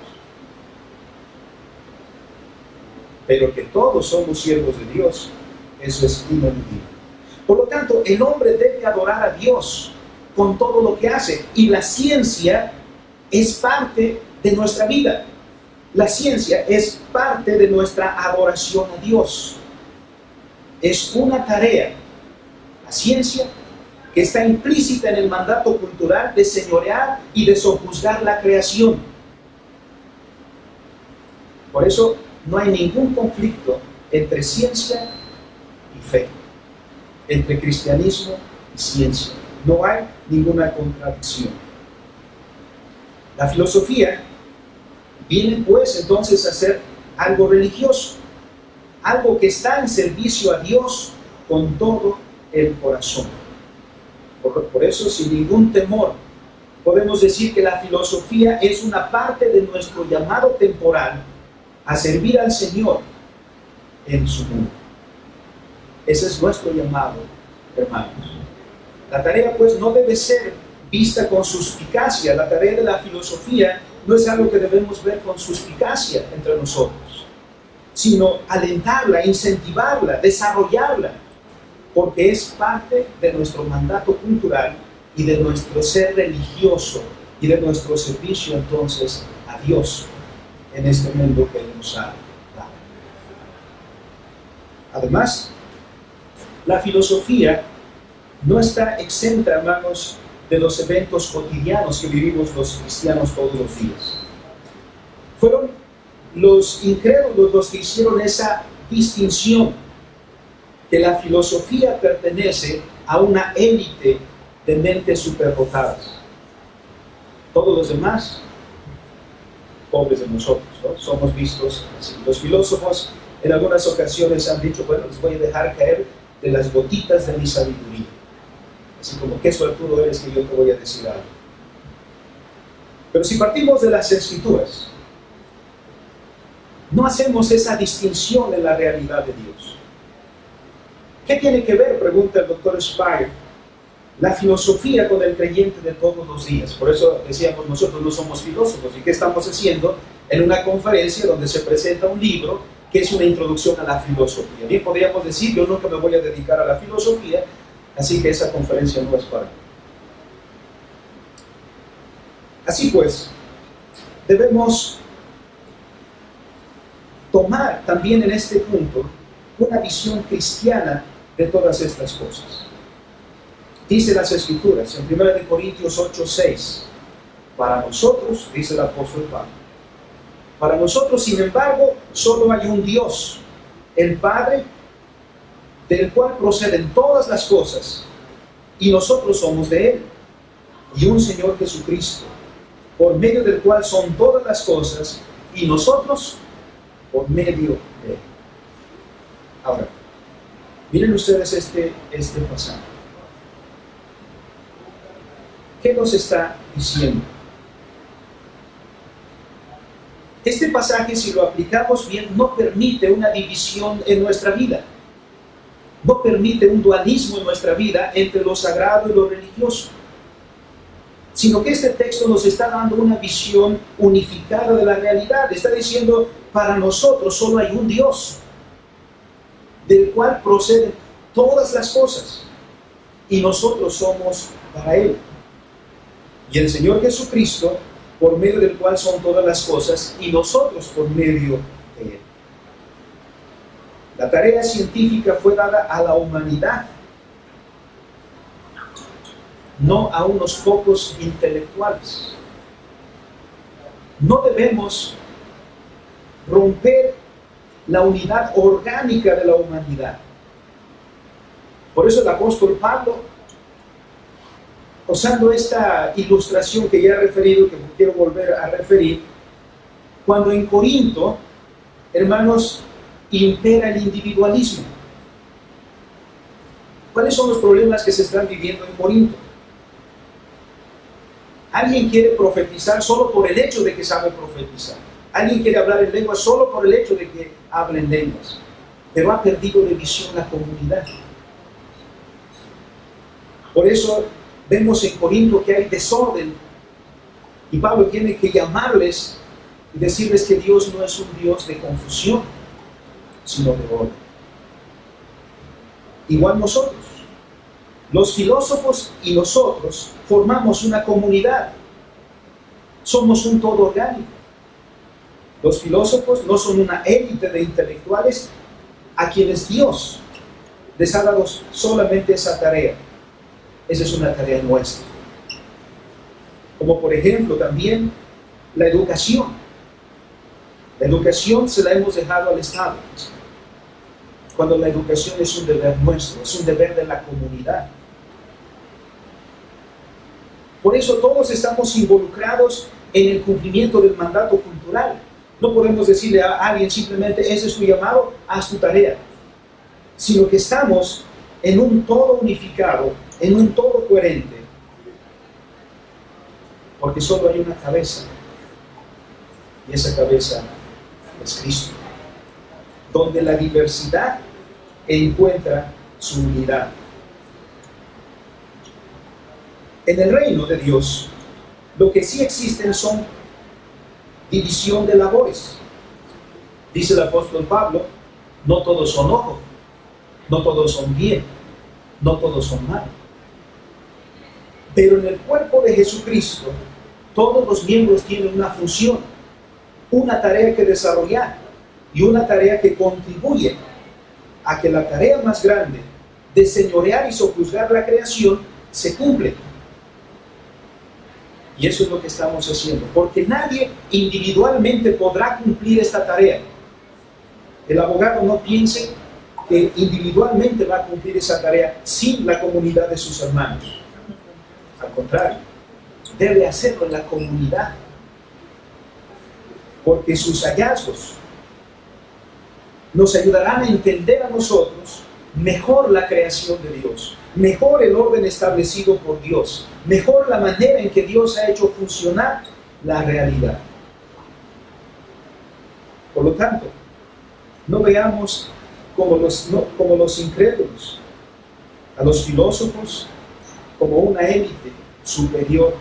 Pero que todos somos siervos de Dios, eso es ineludible. Por lo tanto, el hombre debe adorar a Dios con todo lo que hace, y la ciencia es parte de nuestra vida. La ciencia es parte de nuestra adoración a Dios. Es una tarea, la ciencia, que está implícita en el mandato cultural de señorear y de sojuzgar la creación. Por eso no hay ningún conflicto entre ciencia y fe, entre cristianismo y ciencia. No hay ninguna contradicción. La filosofía viene pues entonces a ser algo religioso, algo que está en servicio a Dios con todo el corazón. Por eso, sin ningún temor, podemos decir que la filosofía es una parte de nuestro llamado temporal a servir al Señor en su mundo. Ese es nuestro llamado, hermanos. La tarea pues no debe ser vista con suspicacia. La tarea de la filosofía no es algo que debemos ver con suspicacia entre nosotros, sino alentarla, incentivarla, desarrollarla, porque es parte de nuestro mandato cultural y de nuestro ser religioso y de nuestro servicio entonces a Dios en este mundo que Él nos ha dado. Además, la filosofía no está exenta, hermanos, de los eventos cotidianos que vivimos los cristianos todos los días. Fueron los incrédulos los que hicieron esa distinción, que la filosofía pertenece a una élite de mentes superdotadas. Todos los demás, pobres de nosotros, ¿no? Somos vistos así. Los filósofos en algunas ocasiones han dicho, bueno, les voy a dejar caer de las gotitas de mi sabiduría. Así como, qué suertudo eres que yo te voy a decir algo. Pero si partimos de las Escrituras, no hacemos esa distinción en la realidad de Dios. ¿Qué tiene que ver, pregunta el doctor Spire, la filosofía con el creyente de todos los días? Por eso decíamos, nosotros no somos filósofos. ¿Y qué estamos haciendo en una conferencia donde se presenta un libro que es una introducción a la filosofía? Bien, podríamos decir, yo nunca me voy a dedicar a la filosofía, así que esa conferencia no es para mí. Así pues, debemos tomar también en este punto una visión cristiana de todas estas cosas. Dice las Escrituras en 1 Corintios 8:6, para nosotros, dice el apóstol Pablo, para nosotros, sin embargo, solo hay un Dios, el Padre, del cual proceden todas las cosas, y nosotros somos de Él, y un Señor Jesucristo, por medio del cual son todas las cosas, y nosotros por medio de Él. Ahora, miren ustedes este pasaje. ¿Qué nos está diciendo? Este pasaje, si lo aplicamos bien, no permite una división en nuestra vida. No permite un dualismo en nuestra vida entre lo sagrado y lo religioso. Sino que este texto nos está dando una visión unificada de la realidad. Está diciendo, para nosotros solo hay un Dios, del cual proceden todas las cosas, y nosotros somos para Él. Y el Señor Jesucristo, por medio del cual son todas las cosas, y nosotros por medio de Él. La tarea científica fue dada a la humanidad, no a unos pocos intelectuales. No debemos romper la unidad orgánica de la humanidad. Por eso el apóstol Pablo, usando esta ilustración que ya he referido, que quiero volver a referir, cuando en Corinto, hermanos, impera el individualismo. ¿Cuáles son los problemas que se están viviendo en Corinto? Alguien quiere profetizar solo por el hecho de que sabe profetizar. Alguien quiere hablar en lenguas solo por el hecho de que habla en lenguas. Pero ha perdido de visión la comunidad. Por eso vemos en Corinto que hay desorden. Y Pablo tiene que llamarles y decirles que Dios no es un Dios de confusión, sino de orden. Igual nosotros. Los filósofos y nosotros formamos una comunidad. Somos un todo orgánico. Los filósofos no son una élite de intelectuales a quienes Dios les ha dado solamente esa tarea. Esa es una tarea nuestra. Como por ejemplo también la educación. La educación se la hemos dejado al Estado, cuando la educación es un deber nuestro, es un deber de la comunidad. Por eso todos estamos involucrados en el cumplimiento del mandato cultural. No podemos decirle a alguien simplemente, ese es tu llamado, haz tu tarea. Sino que estamos en un todo unificado, en un todo coherente. Porque solo hay una cabeza. Y esa cabeza es Cristo. Donde la diversidad encuentra su unidad. En el reino de Dios, lo que sí existen son división de labores. Dice el apóstol Pablo, no todos son ojo, no todos son bien, no todos son mal. Pero en el cuerpo de Jesucristo, todos los miembros tienen una función, una tarea que desarrollar y una tarea que contribuye a que la tarea más grande de señorear y sojuzgar la creación se cumple. Y eso es lo que estamos haciendo, porque nadie individualmente podrá cumplir esta tarea. El abogado no piense que individualmente va a cumplir esa tarea sin la comunidad de sus hermanos. Al contrario, debe hacerlo en la comunidad, porque sus hallazgos nos ayudarán a entender a nosotros mejor la creación de Dios, mejor el orden establecido por Dios, mejor la manera en que Dios ha hecho funcionar la realidad. Por lo tanto, no veamos como los incrédulos a los filósofos como una élite superior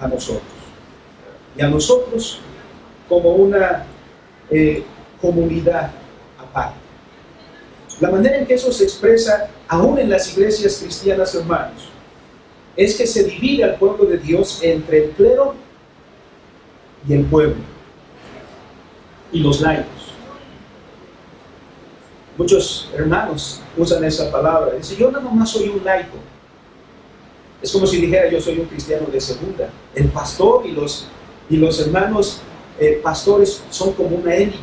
a nosotros, y a nosotros como una comunidad aparte. La manera en que eso se expresa aún en las iglesias cristianas, hermanos, es que se divide al pueblo de Dios entre el clero y el pueblo y los laicos. Muchos hermanos usan esa palabra. Dicen, yo nada más soy un laico. Es como si dijera, yo soy un cristiano de segunda. El pastor y los hermanos pastores son como una élite.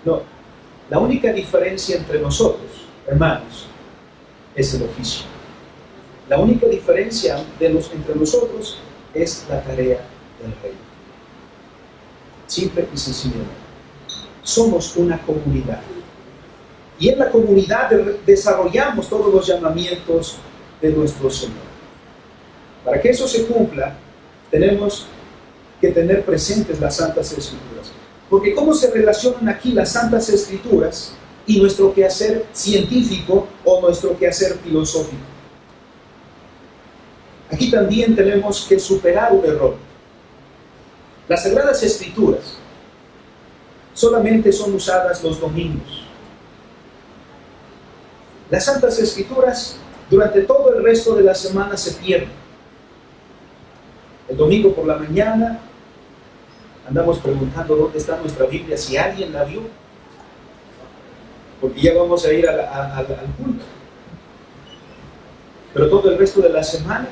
No, la única diferencia entre nosotros, hermanos, es el oficio. La única diferencia entre nosotros es la tarea del rey. Simple y sencillamente. Somos una comunidad. Y en la comunidad desarrollamos todos los llamamientos de nuestro Señor. Para que eso se cumpla, tenemos que tener presentes las Santas Escrituras. Porque ¿cómo se relacionan aquí las Santas Escrituras y nuestro quehacer científico o nuestro quehacer filosófico? Aquí también tenemos que superar un error. Las Sagradas Escrituras solamente son usadas los domingos. Las Santas Escrituras durante todo el resto de la semana se pierden. El domingo por la mañana andamos preguntando dónde está nuestra Biblia, si alguien la vio, porque ya vamos a ir al culto. Pero todo el resto de la semana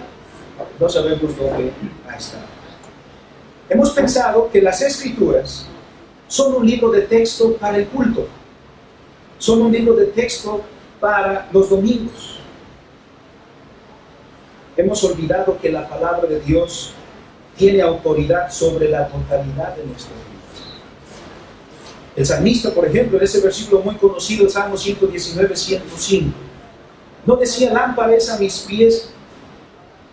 no sabemos dónde ha estado. Hemos pensado que las Escrituras son un libro de texto para el culto, son un libro de texto para los domingos. Hemos olvidado que la palabra de Dios tiene autoridad sobre la totalidad de nuestras vidas. El salmista, por ejemplo, en ese versículo muy conocido, el Salmo 119, 105, no decía, lámpara es a mis pies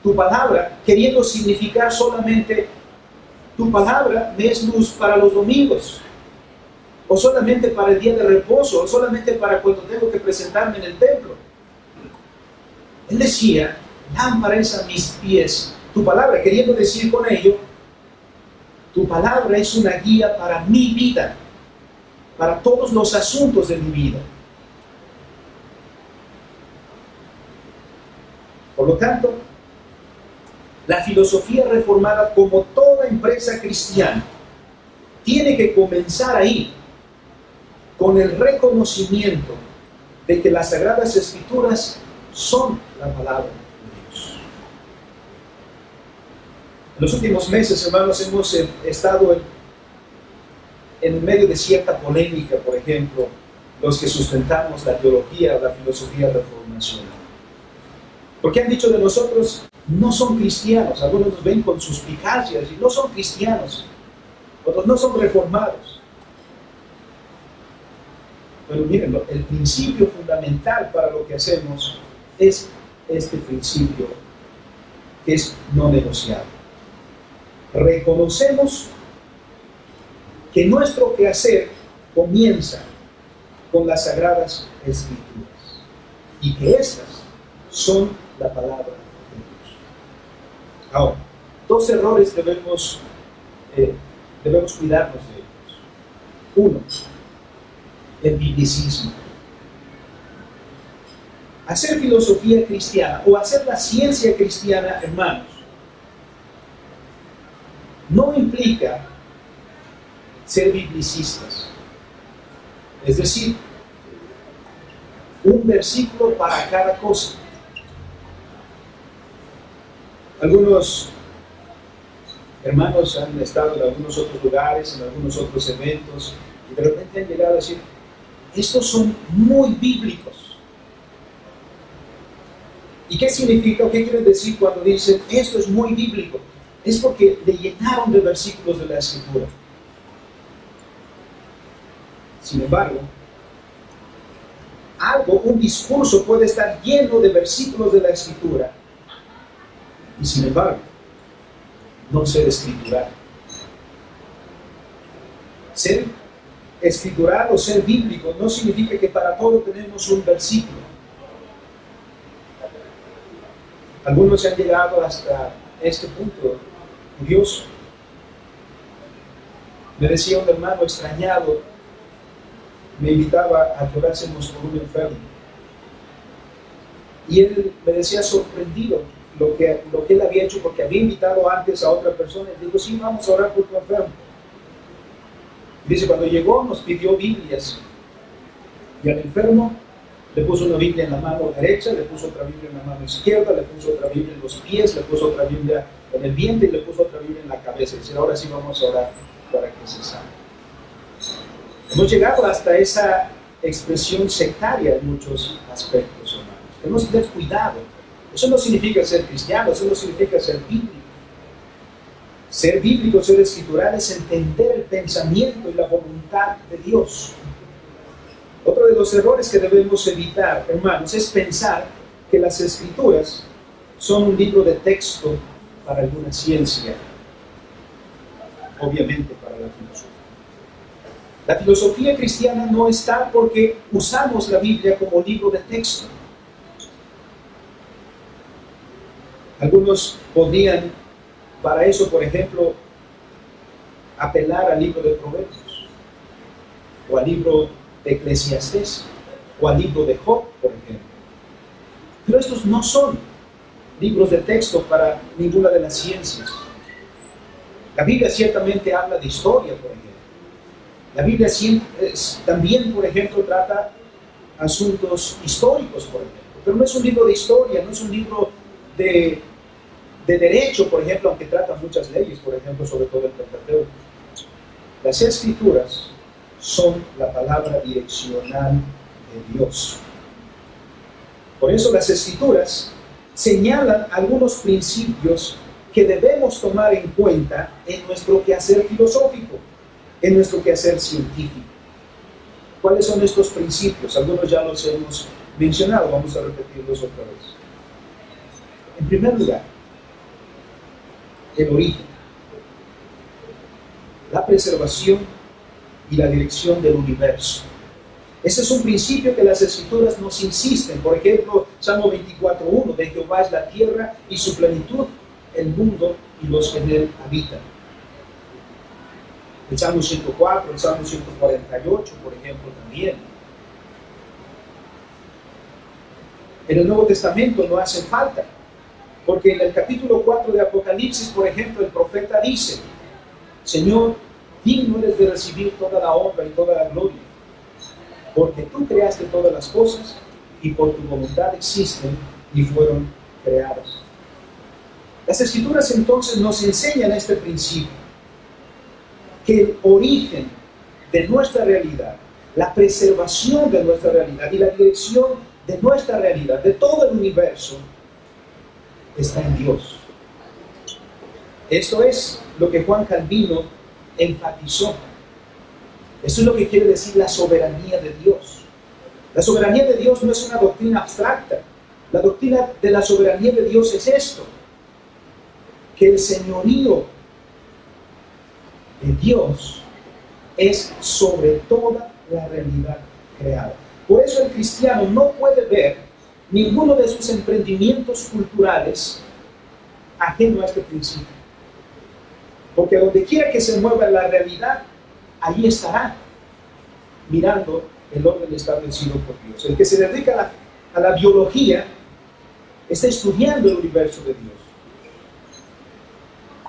tu palabra, queriendo significar solamente tu palabra me es luz para los domingos, o solamente para el día de reposo, o solamente para cuando tengo que presentarme en el templo. Él decía, lámpara es a mis pies tu palabra, queriendo decir con ello, tu palabra es una guía para mi vida, para todos los asuntos de mi vida. Por lo tanto, la filosofía reformada, como toda empresa cristiana, tiene que comenzar ahí, con el reconocimiento de que las Sagradas Escrituras son la palabra de Dios. En los últimos meses, hermanos, hemos estado en medio de cierta polémica, por ejemplo, los que sustentamos la teología o la filosofía reformacional. Porque han dicho de nosotros, no son cristianos. Algunos nos ven con suspicacias y no son cristianos. Otros no son reformados. Pero miren, el principio fundamental para lo que hacemos es este principio que es no negociable. Reconocemos que nuestro quehacer comienza con las Sagradas Escrituras y que estas son la palabra de Dios. Ahora, dos errores debemos cuidarnos de ellos. Uno, el biblicismo. Hacer filosofía cristiana o hacer la ciencia cristiana, hermanos, no implica ser biblicistas. Es decir, un versículo para cada cosa. Algunos hermanos han estado en algunos otros lugares, en algunos otros eventos, y de repente han llegado a decir, estos son muy bíblicos. ¿Y qué significa o qué quieren decir cuando dicen, esto es muy bíblico? Es porque le llenaron de versículos de la Escritura. Sin embargo, un discurso puede estar lleno de versículos de la Escritura y sin embargo, no ser escritural. Ser escritural o ser bíblico no significa que para todo tenemos un versículo. Algunos han llegado hasta este punto curioso. Me decía un hermano extrañado, me invitaba a que orásemos por un enfermo. Y él me decía sorprendido lo que él había hecho, porque había invitado antes a otra persona. Y digo, sí, vamos a orar por tu enfermo. Y dice, cuando llegó nos pidió Biblias. Y al enfermo le puso una Biblia en la mano derecha, le puso otra Biblia en la mano izquierda, le puso otra Biblia en los pies, le puso otra Biblia en el vientre y le puso otra Biblia en la cabeza. Y dice, ahora sí vamos a orar para que se sane. Hemos llegado hasta esa expresión sectaria en muchos aspectos, hermanos. Tenemos que tener cuidado. Eso no significa ser cristiano, eso no significa ser bíblico. Ser bíblico, ser escritural es entender el pensamiento y la voluntad de Dios. Otro de los errores que debemos evitar, hermanos, es pensar que las Escrituras son un libro de texto para alguna ciencia, obviamente para la filosofía. La filosofía cristiana no está porque usamos la Biblia como libro de texto. Algunos podrían, para eso, por ejemplo, apelar al libro de Proverbios, o al libro de Eclesiastés, o al libro de Job, por ejemplo. Pero estos no son libros de texto para ninguna de las ciencias. La Biblia ciertamente habla de historia, por ejemplo. La Biblia también, por ejemplo, trata asuntos históricos, por ejemplo. Pero no es un libro de historia, no es un libro de derecho, por ejemplo, aunque trata muchas leyes, por ejemplo, sobre todo el Pentateuco. Las Escrituras son la palabra direccional de Dios. Por eso las Escrituras señalan algunos principios que debemos tomar en cuenta en nuestro quehacer filosófico, en nuestro quehacer científico. ¿Cuáles son estos principios? Algunos ya los hemos mencionado, vamos a repetirlos otra vez. En primer lugar, el origen, la preservación y la dirección del universo. Ese es un principio que las Escrituras nos insisten. Por ejemplo, Salmo 24:1, de Jehová es la tierra y su plenitud, el mundo y los que en él habitan. El Salmo 104, el Salmo 148, por ejemplo, también. En el Nuevo Testamento no hace falta, porque en el capítulo 4 de Apocalipsis, por ejemplo, el profeta dice, Señor, digno eres de recibir toda la honra y toda la gloria, porque tú creaste todas las cosas y por tu voluntad existen y fueron creadas. Las Escrituras entonces nos enseñan este principio, que el origen de nuestra realidad, la preservación de nuestra realidad y la dirección de nuestra realidad, de todo el universo, está en Dios. Esto es lo que Juan Calvino enfatizó. Esto es lo que quiere decir la soberanía de Dios. La soberanía de Dios no es una doctrina abstracta. La doctrina de la soberanía de Dios es esto, que el señorío de Dios es sobre toda la realidad creada. Por eso el cristiano no puede ver ninguno de sus emprendimientos culturales ajeno a este principio. Porque donde quiera que se mueva la realidad, allí estará mirando el orden establecido por Dios. El que se dedica a la biología está estudiando el universo de Dios.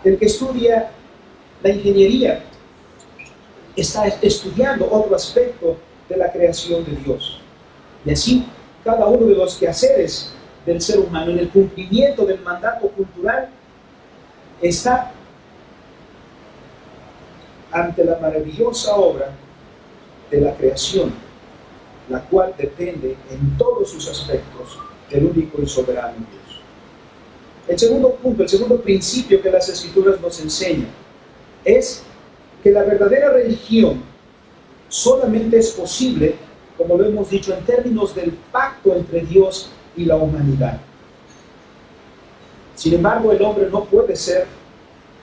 El que estudia la ingeniería está estudiando otro aspecto de la creación de Dios. Y así, cada uno de los quehaceres del ser humano en el cumplimiento del mandato cultural está ante la maravillosa obra de la creación, la cual depende en todos sus aspectos del único y soberano Dios. El segundo punto, el segundo principio que las Escrituras nos enseñan es que la verdadera religión solamente es posible, como lo hemos dicho, en términos del pacto entre Dios y la humanidad. Sin embargo, el hombre no puede ser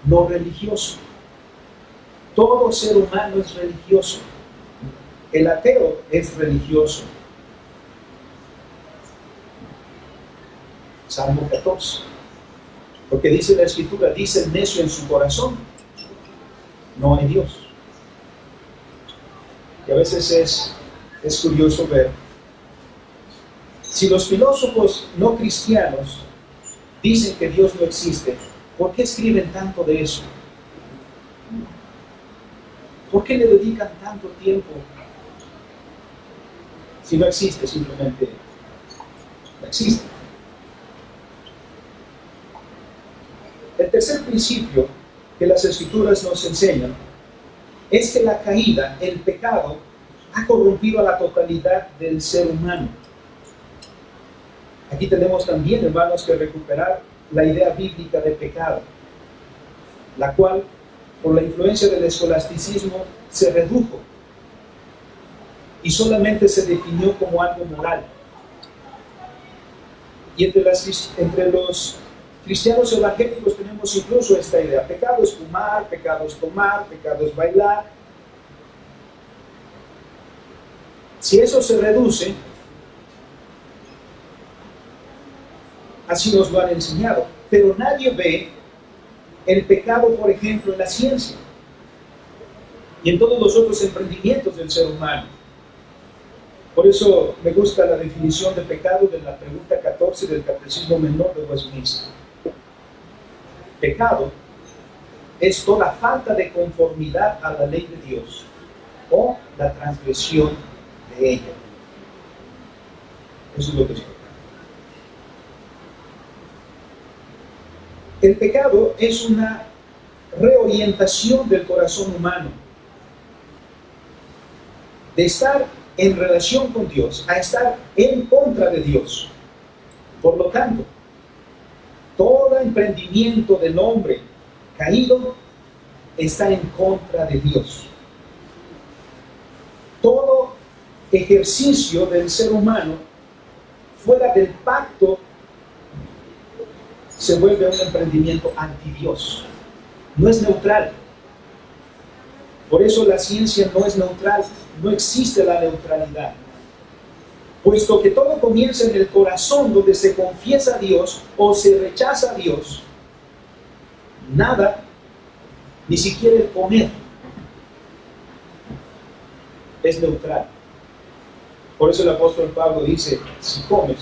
no religioso. Todo ser humano es religioso. El ateo es religioso. Salmo 14. Porque dice la Escritura, dice el necio en su corazón, no hay Dios. Y a veces es curioso ver, si los filósofos no cristianos dicen que Dios no existe, ¿por qué escriben tanto de eso? ¿Por qué le dedican tanto tiempo? Si no existe, simplemente no existe. El tercer principio que las Escrituras nos enseñan es que la caída, el pecado, ha corrompido a la totalidad del ser humano. Aquí tenemos también, hermanos, que recuperar la idea bíblica de pecado, la cual, por la influencia del escolasticismo, se redujo y solamente se definió como algo moral. Y entre los cristianos evangélicos tenemos incluso esta idea: pecado es fumar, pecado es tomar, pecado es bailar. Si eso se reduce, así nos lo han enseñado, pero nadie ve el pecado, por ejemplo, en la ciencia y en todos los otros emprendimientos del ser humano. Por eso me gusta la definición de pecado de la pregunta 14 del Catecismo Menor de Westminster. Pecado es toda falta de conformidad a la ley de Dios o la transgresión de ella. Eso es lo que es pecado. El pecado es una reorientación del corazón humano de estar en relación con Dios a estar en contra de Dios. Por lo tanto, todo emprendimiento del hombre caído está en contra de Dios. Todo ejercicio del ser humano fuera del pacto se vuelve un emprendimiento anti Dios. No es neutral. Por eso la ciencia no es neutral, no existe la neutralidad. Puesto que todo comienza en el corazón, donde se confiesa a Dios o se rechaza a Dios, nada, ni siquiera el comer, es neutral. Por eso el apóstol Pablo dice: si comes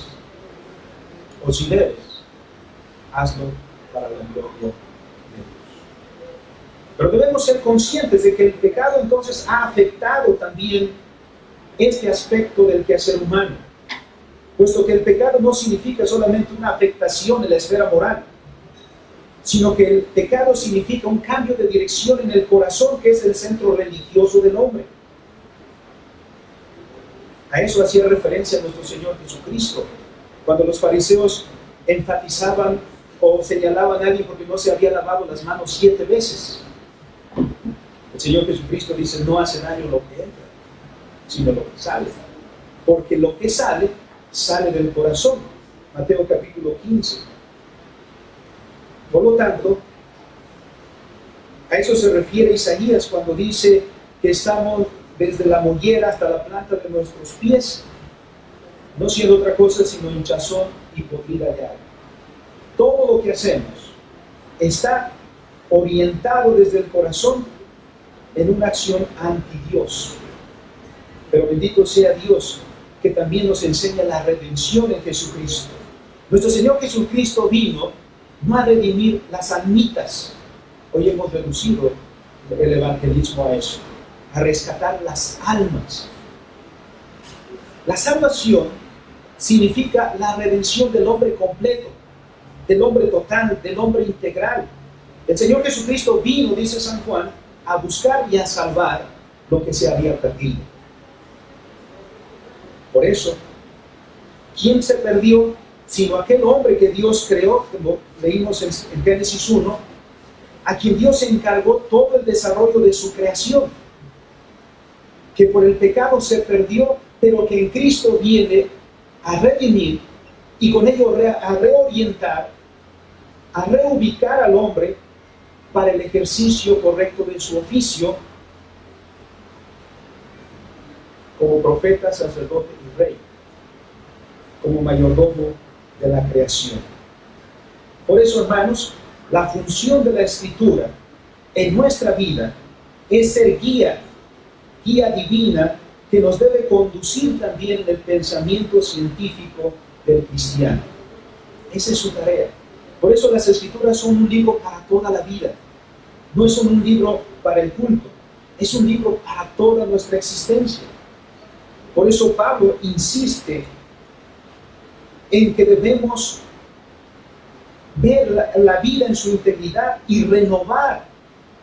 o si bebes, hazlo para la gloria de Dios. Pero debemos ser conscientes de que el pecado entonces ha afectado también este aspecto del quehacer humano, puesto que el pecado no significa solamente una afectación en la esfera moral, sino que el pecado significa un cambio de dirección en el corazón, que es el centro religioso del hombre. A eso hacía referencia nuestro Señor Jesucristo, cuando los fariseos enfatizaban o señalaban a alguien porque no se había lavado las manos 7 veces. El Señor Jesucristo dice: no hace daño lo que entra, sino lo que sale, porque lo que sale, sale del corazón. Mateo capítulo 15. Por lo tanto, a eso se refiere Isaías cuando dice que estamos desde la mollera hasta la planta de nuestros pies, no siendo otra cosa sino hinchazón y podrida llaga. Todo lo que hacemos está orientado desde el corazón en una acción anti Dios. Pero bendito sea Dios, que también nos enseña la redención en Jesucristo. Nuestro Señor Jesucristo vino no a redimir las almitas. Hoy hemos reducido el evangelismo a eso, a rescatar las almas. La salvación significa la redención del hombre completo, del hombre total, del hombre integral. El Señor Jesucristo vino, dice San Juan, a buscar y a salvar lo que se había perdido. Por eso, ¿quién se perdió? Sino aquel hombre que Dios creó, como leímos en Génesis 1, a quien Dios encargó todo el desarrollo de su creación, que por el pecado se perdió, pero que en Cristo viene a redimir y con ello a reorientar, a reubicar al hombre para el ejercicio correcto de su oficio como profeta, sacerdote y rey, como mayordomo de la creación. Por eso, hermanos, la función de la Escritura en nuestra vida es ser guía divina que nos debe conducir también en el pensamiento científico del cristiano. Esa es su tarea. Por eso las Escrituras son un libro para toda la vida. No es un libro para el culto, es un libro para toda nuestra existencia. Por eso Pablo insiste en que debemos ver la vida en su integridad y renovar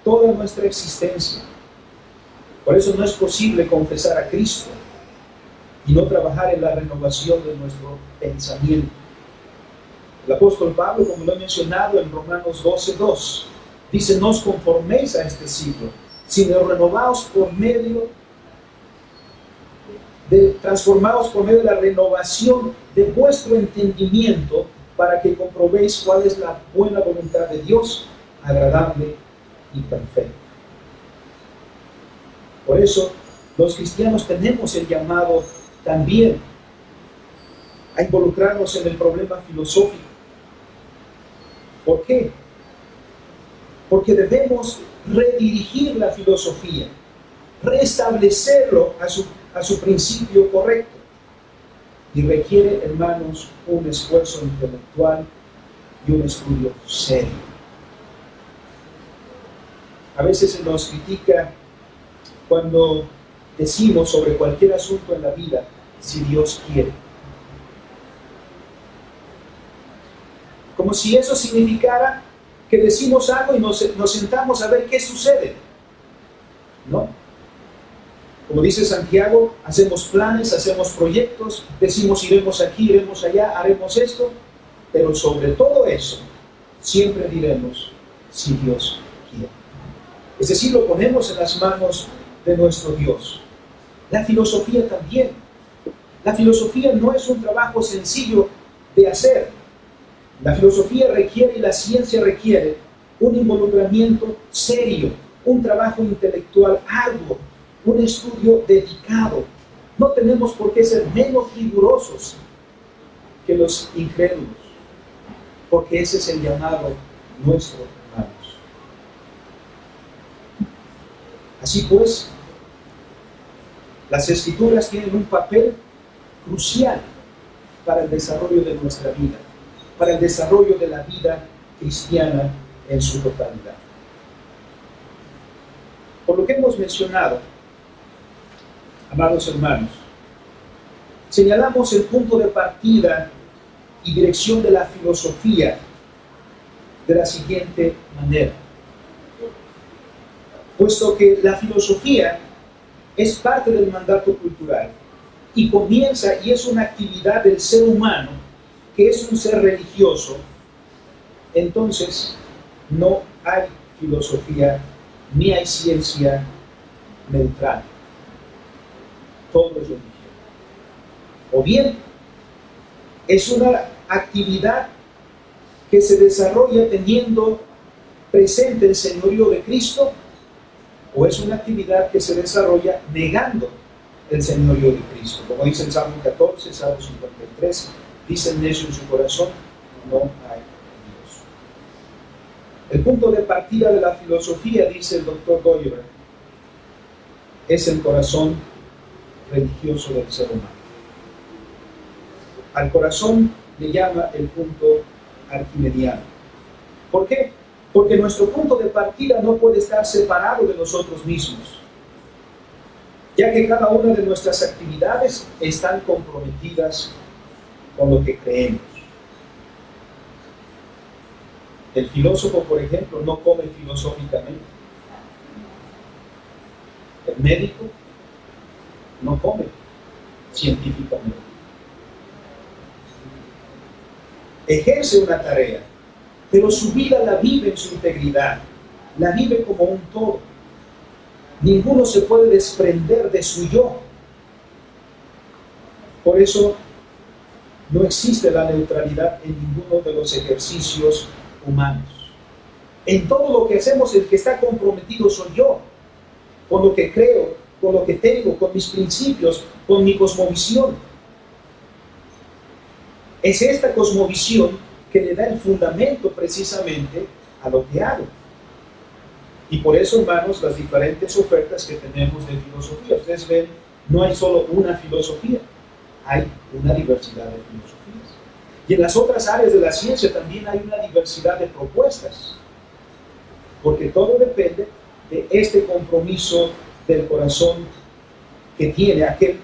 toda nuestra existencia. Por eso no es posible confesar a Cristo y no trabajar en la renovación de nuestro pensamiento. El apóstol Pablo, como lo he mencionado en Romanos 12:2, dice: no os conforméis a este siglo, sino renovaos transformaos por medio de la renovación de vuestro entendimiento, para que comprobéis cuál es la buena voluntad de Dios, agradable y perfecta. Por eso, los cristianos tenemos el llamado también a involucrarnos en el problema filosófico. ¿Por qué? Porque debemos redirigir la filosofía, restablecerlo a su principio correcto. Y requiere, hermanos, un esfuerzo intelectual y un estudio serio. A veces se nos critica cuando decimos sobre cualquier asunto en la vida: si Dios quiere. Como si eso significara que decimos algo y nos sentamos a ver qué sucede. ¿No? Como dice Santiago, hacemos planes, hacemos proyectos, decimos iremos aquí, iremos allá, haremos esto, pero sobre todo eso, siempre diremos: si Dios quiere. Es decir, lo ponemos en las manos de nuestro Dios. La filosofía también. La filosofía no es un trabajo sencillo de hacer. La filosofía requiere y la ciencia requiere un involucramiento serio, un trabajo intelectual arduo, un estudio dedicado. No tenemos por qué ser menos rigurosos que los incrédulos, porque ese es el llamado nuestro, hermanos. Así pues, las Escrituras tienen un papel crucial para el desarrollo de nuestra vida, para el desarrollo de la vida cristiana en su totalidad. Por lo que hemos mencionado, amados hermanos, señalamos el punto de partida y dirección de la filosofía de la siguiente manera. Puesto que la filosofía es parte del mandato cultural y comienza y es una actividad del ser humano, que es un ser religioso, entonces no hay filosofía ni hay ciencia neutral. Todo es religión. O bien es una actividad que se desarrolla teniendo presente el señorío de Cristo, o es una actividad que se desarrolla negando el señorío de Cristo. Como dice el Salmo 14, Salmo 53, dice el necio en su corazón: no hay Dios. El punto de partida de la filosofía, dice el doctor Goyer, es el corazón religioso del ser humano. Al corazón le llama el punto arquimediano. ¿Por qué? Porque nuestro punto de partida no puede estar separado de nosotros mismos, ya que cada una de nuestras actividades están comprometidas con lo que creemos. El filósofo, por ejemplo, no come filosóficamente. El médico no come científicamente. Ejerce una tarea, pero su vida la vive en su integridad, la vive como un todo. Ninguno se puede desprender de su yo. Por eso no existe la neutralidad en ninguno de los ejercicios humanos. En todo lo que hacemos, el que está comprometido soy yo, con lo que creo, con lo que tengo, con mis principios, con mi cosmovisión. Es esta cosmovisión que le da el fundamento precisamente a lo que hago. Y por eso, hermanos, las diferentes ofertas que tenemos de filosofía. Ustedes ven, no hay solo una filosofía, hay una diversidad de filosofías. Y en las otras áreas de la ciencia también hay una diversidad de propuestas, porque todo depende de este compromiso del corazón que tiene aquel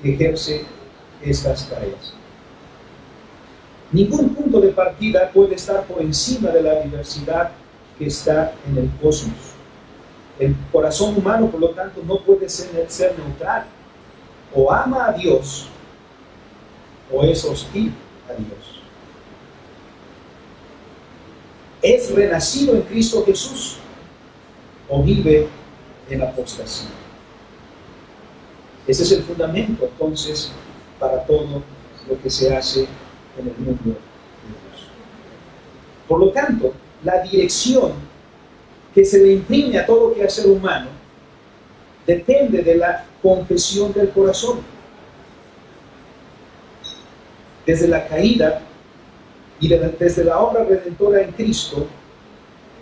que ejerce estas tareas. Ningún punto de partida puede estar por encima de la diversidad que está en el cosmos. El corazón humano, por lo tanto, no puede ser neutral. O ama a Dios o es hostil a Dios. Es renacido en Cristo Jesús o vive en apostasía. Ese es el fundamento, entonces, para todo lo que se hace en el mundo de Dios. Por lo tanto, la dirección que se le imprime a todo quehacer humano depende de la confesión del corazón. Desde la caída y desde la obra redentora en Cristo,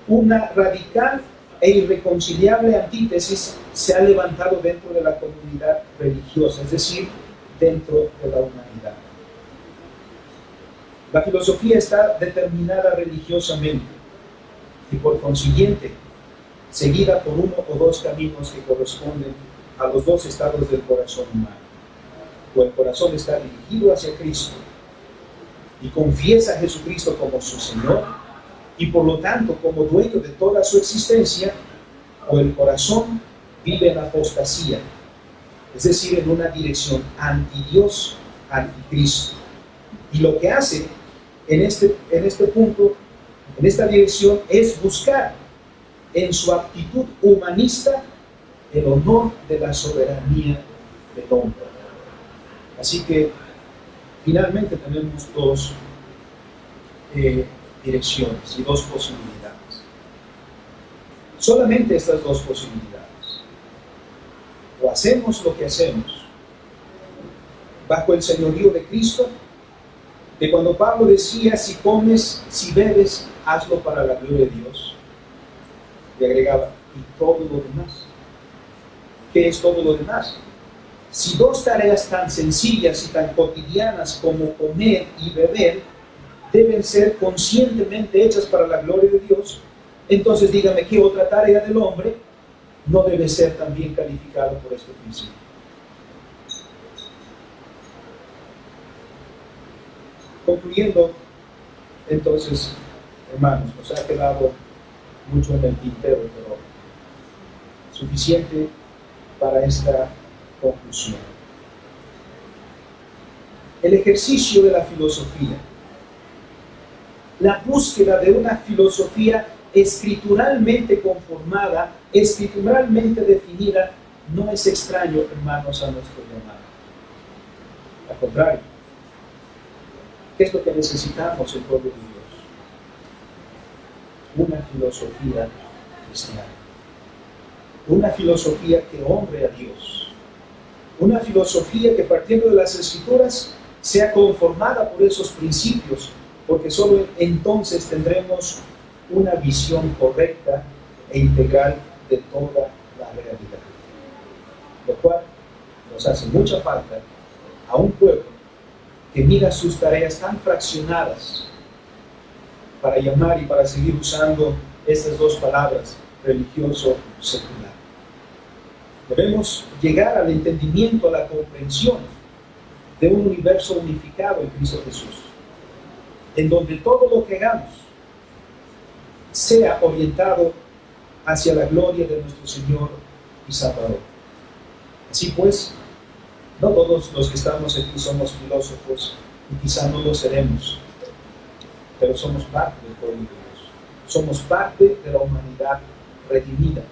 una radical e irreconciliable antítesis se ha levantado dentro de la comunidad religiosa, es decir, dentro de la humanidad. La filosofía está determinada religiosamente y por consiguiente seguida por uno o dos caminos que corresponden a los dos estados del corazón humano. O el corazón está dirigido hacia Cristo y confiesa a Jesucristo como su Señor y por lo tanto como dueño de toda su existencia, o el corazón vive en apostasía, es decir, en una dirección anti-Dios, anti-Cristo. Y lo que hace en este punto, en esta dirección, es buscar en su actitud humanista el honor de la soberanía del hombre. Así que finalmente tenemos dos direcciones y dos posibilidades. Solamente estas dos posibilidades. O hacemos lo que hacemos bajo el señorío de Cristo, que cuando Pablo decía, si comes, si bebes, hazlo para la gloria de Dios, y agregaba, y todo lo demás. ¿Qué es todo lo demás? Si dos tareas tan sencillas y tan cotidianas como comer y beber deben ser conscientemente hechas para la gloria de Dios, entonces dígame qué otra tarea del hombre no debe ser también calificada por este principio. Concluyendo, entonces, hermanos, nos ha quedado mucho en el tintero, pero suficiente para esta conclusión. El ejercicio de la filosofía, la búsqueda de una filosofía escrituralmente conformada, escrituralmente definida, no es extraño, hermanos, a nuestro llamado. Al contrario, ¿qué es lo que necesitamos el pueblo de Dios? Una filosofía cristiana. Una filosofía que honre a Dios. Una filosofía que, partiendo de las Escrituras, sea conformada por esos principios, porque solo entonces tendremos una visión correcta e integral de toda la realidad. Lo cual nos hace mucha falta a un pueblo que mira sus tareas tan fraccionadas, para llamar y para seguir usando estas dos palabras, religioso, secular. Debemos llegar al entendimiento, a la comprensión de un universo unificado en Cristo Jesús, en donde todo lo que hagamos sea orientado hacia la gloria de nuestro Señor y Salvador. Así pues, no todos los que estamos aquí somos filósofos y quizá no lo seremos, pero somos parte del pueblo de Dios. Somos parte de la humanidad redimida.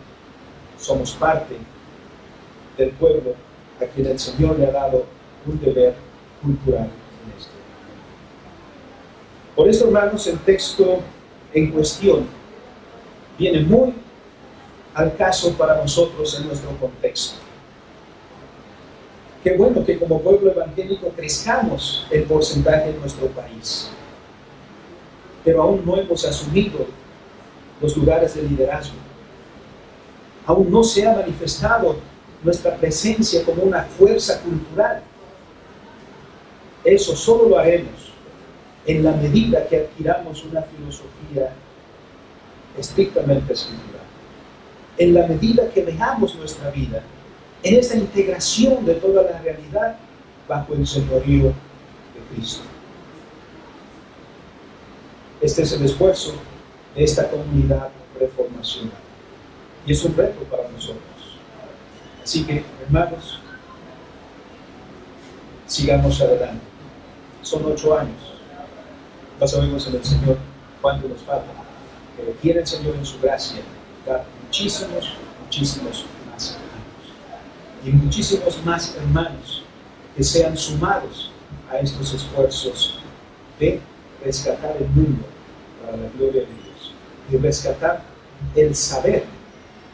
Somos parte del pueblo a quien el Señor le ha dado un deber cultural en este momento. Por eso, hermanos, el texto en cuestión viene muy al caso para nosotros en nuestro contexto. Qué bueno que como pueblo evangélico crezcamos el porcentaje en nuestro país, pero aún no hemos asumido los lugares de liderazgo. Aún no se ha manifestado nuestra presencia como una fuerza cultural. Eso solo lo haremos en la medida que adquiramos una filosofía estrictamente escritural. En la medida que veamos nuestra vida en esta integración de toda la realidad bajo el señorío de Cristo. Este es el esfuerzo de esta comunidad reformacional y es un reto para nosotros. Así que, hermanos, sigamos adelante. Son 8 años. No sabemos en el Señor cuánto nos falta, pero quiere el Señor en su gracia dar muchísimos más años. Y muchísimos más hermanos que sean sumados a estos esfuerzos de rescatar el mundo para la gloria de Dios y rescatar el saber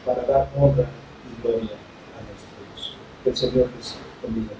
para dar honra y gloria a nuestro Dios. Que el Señor les bendiga.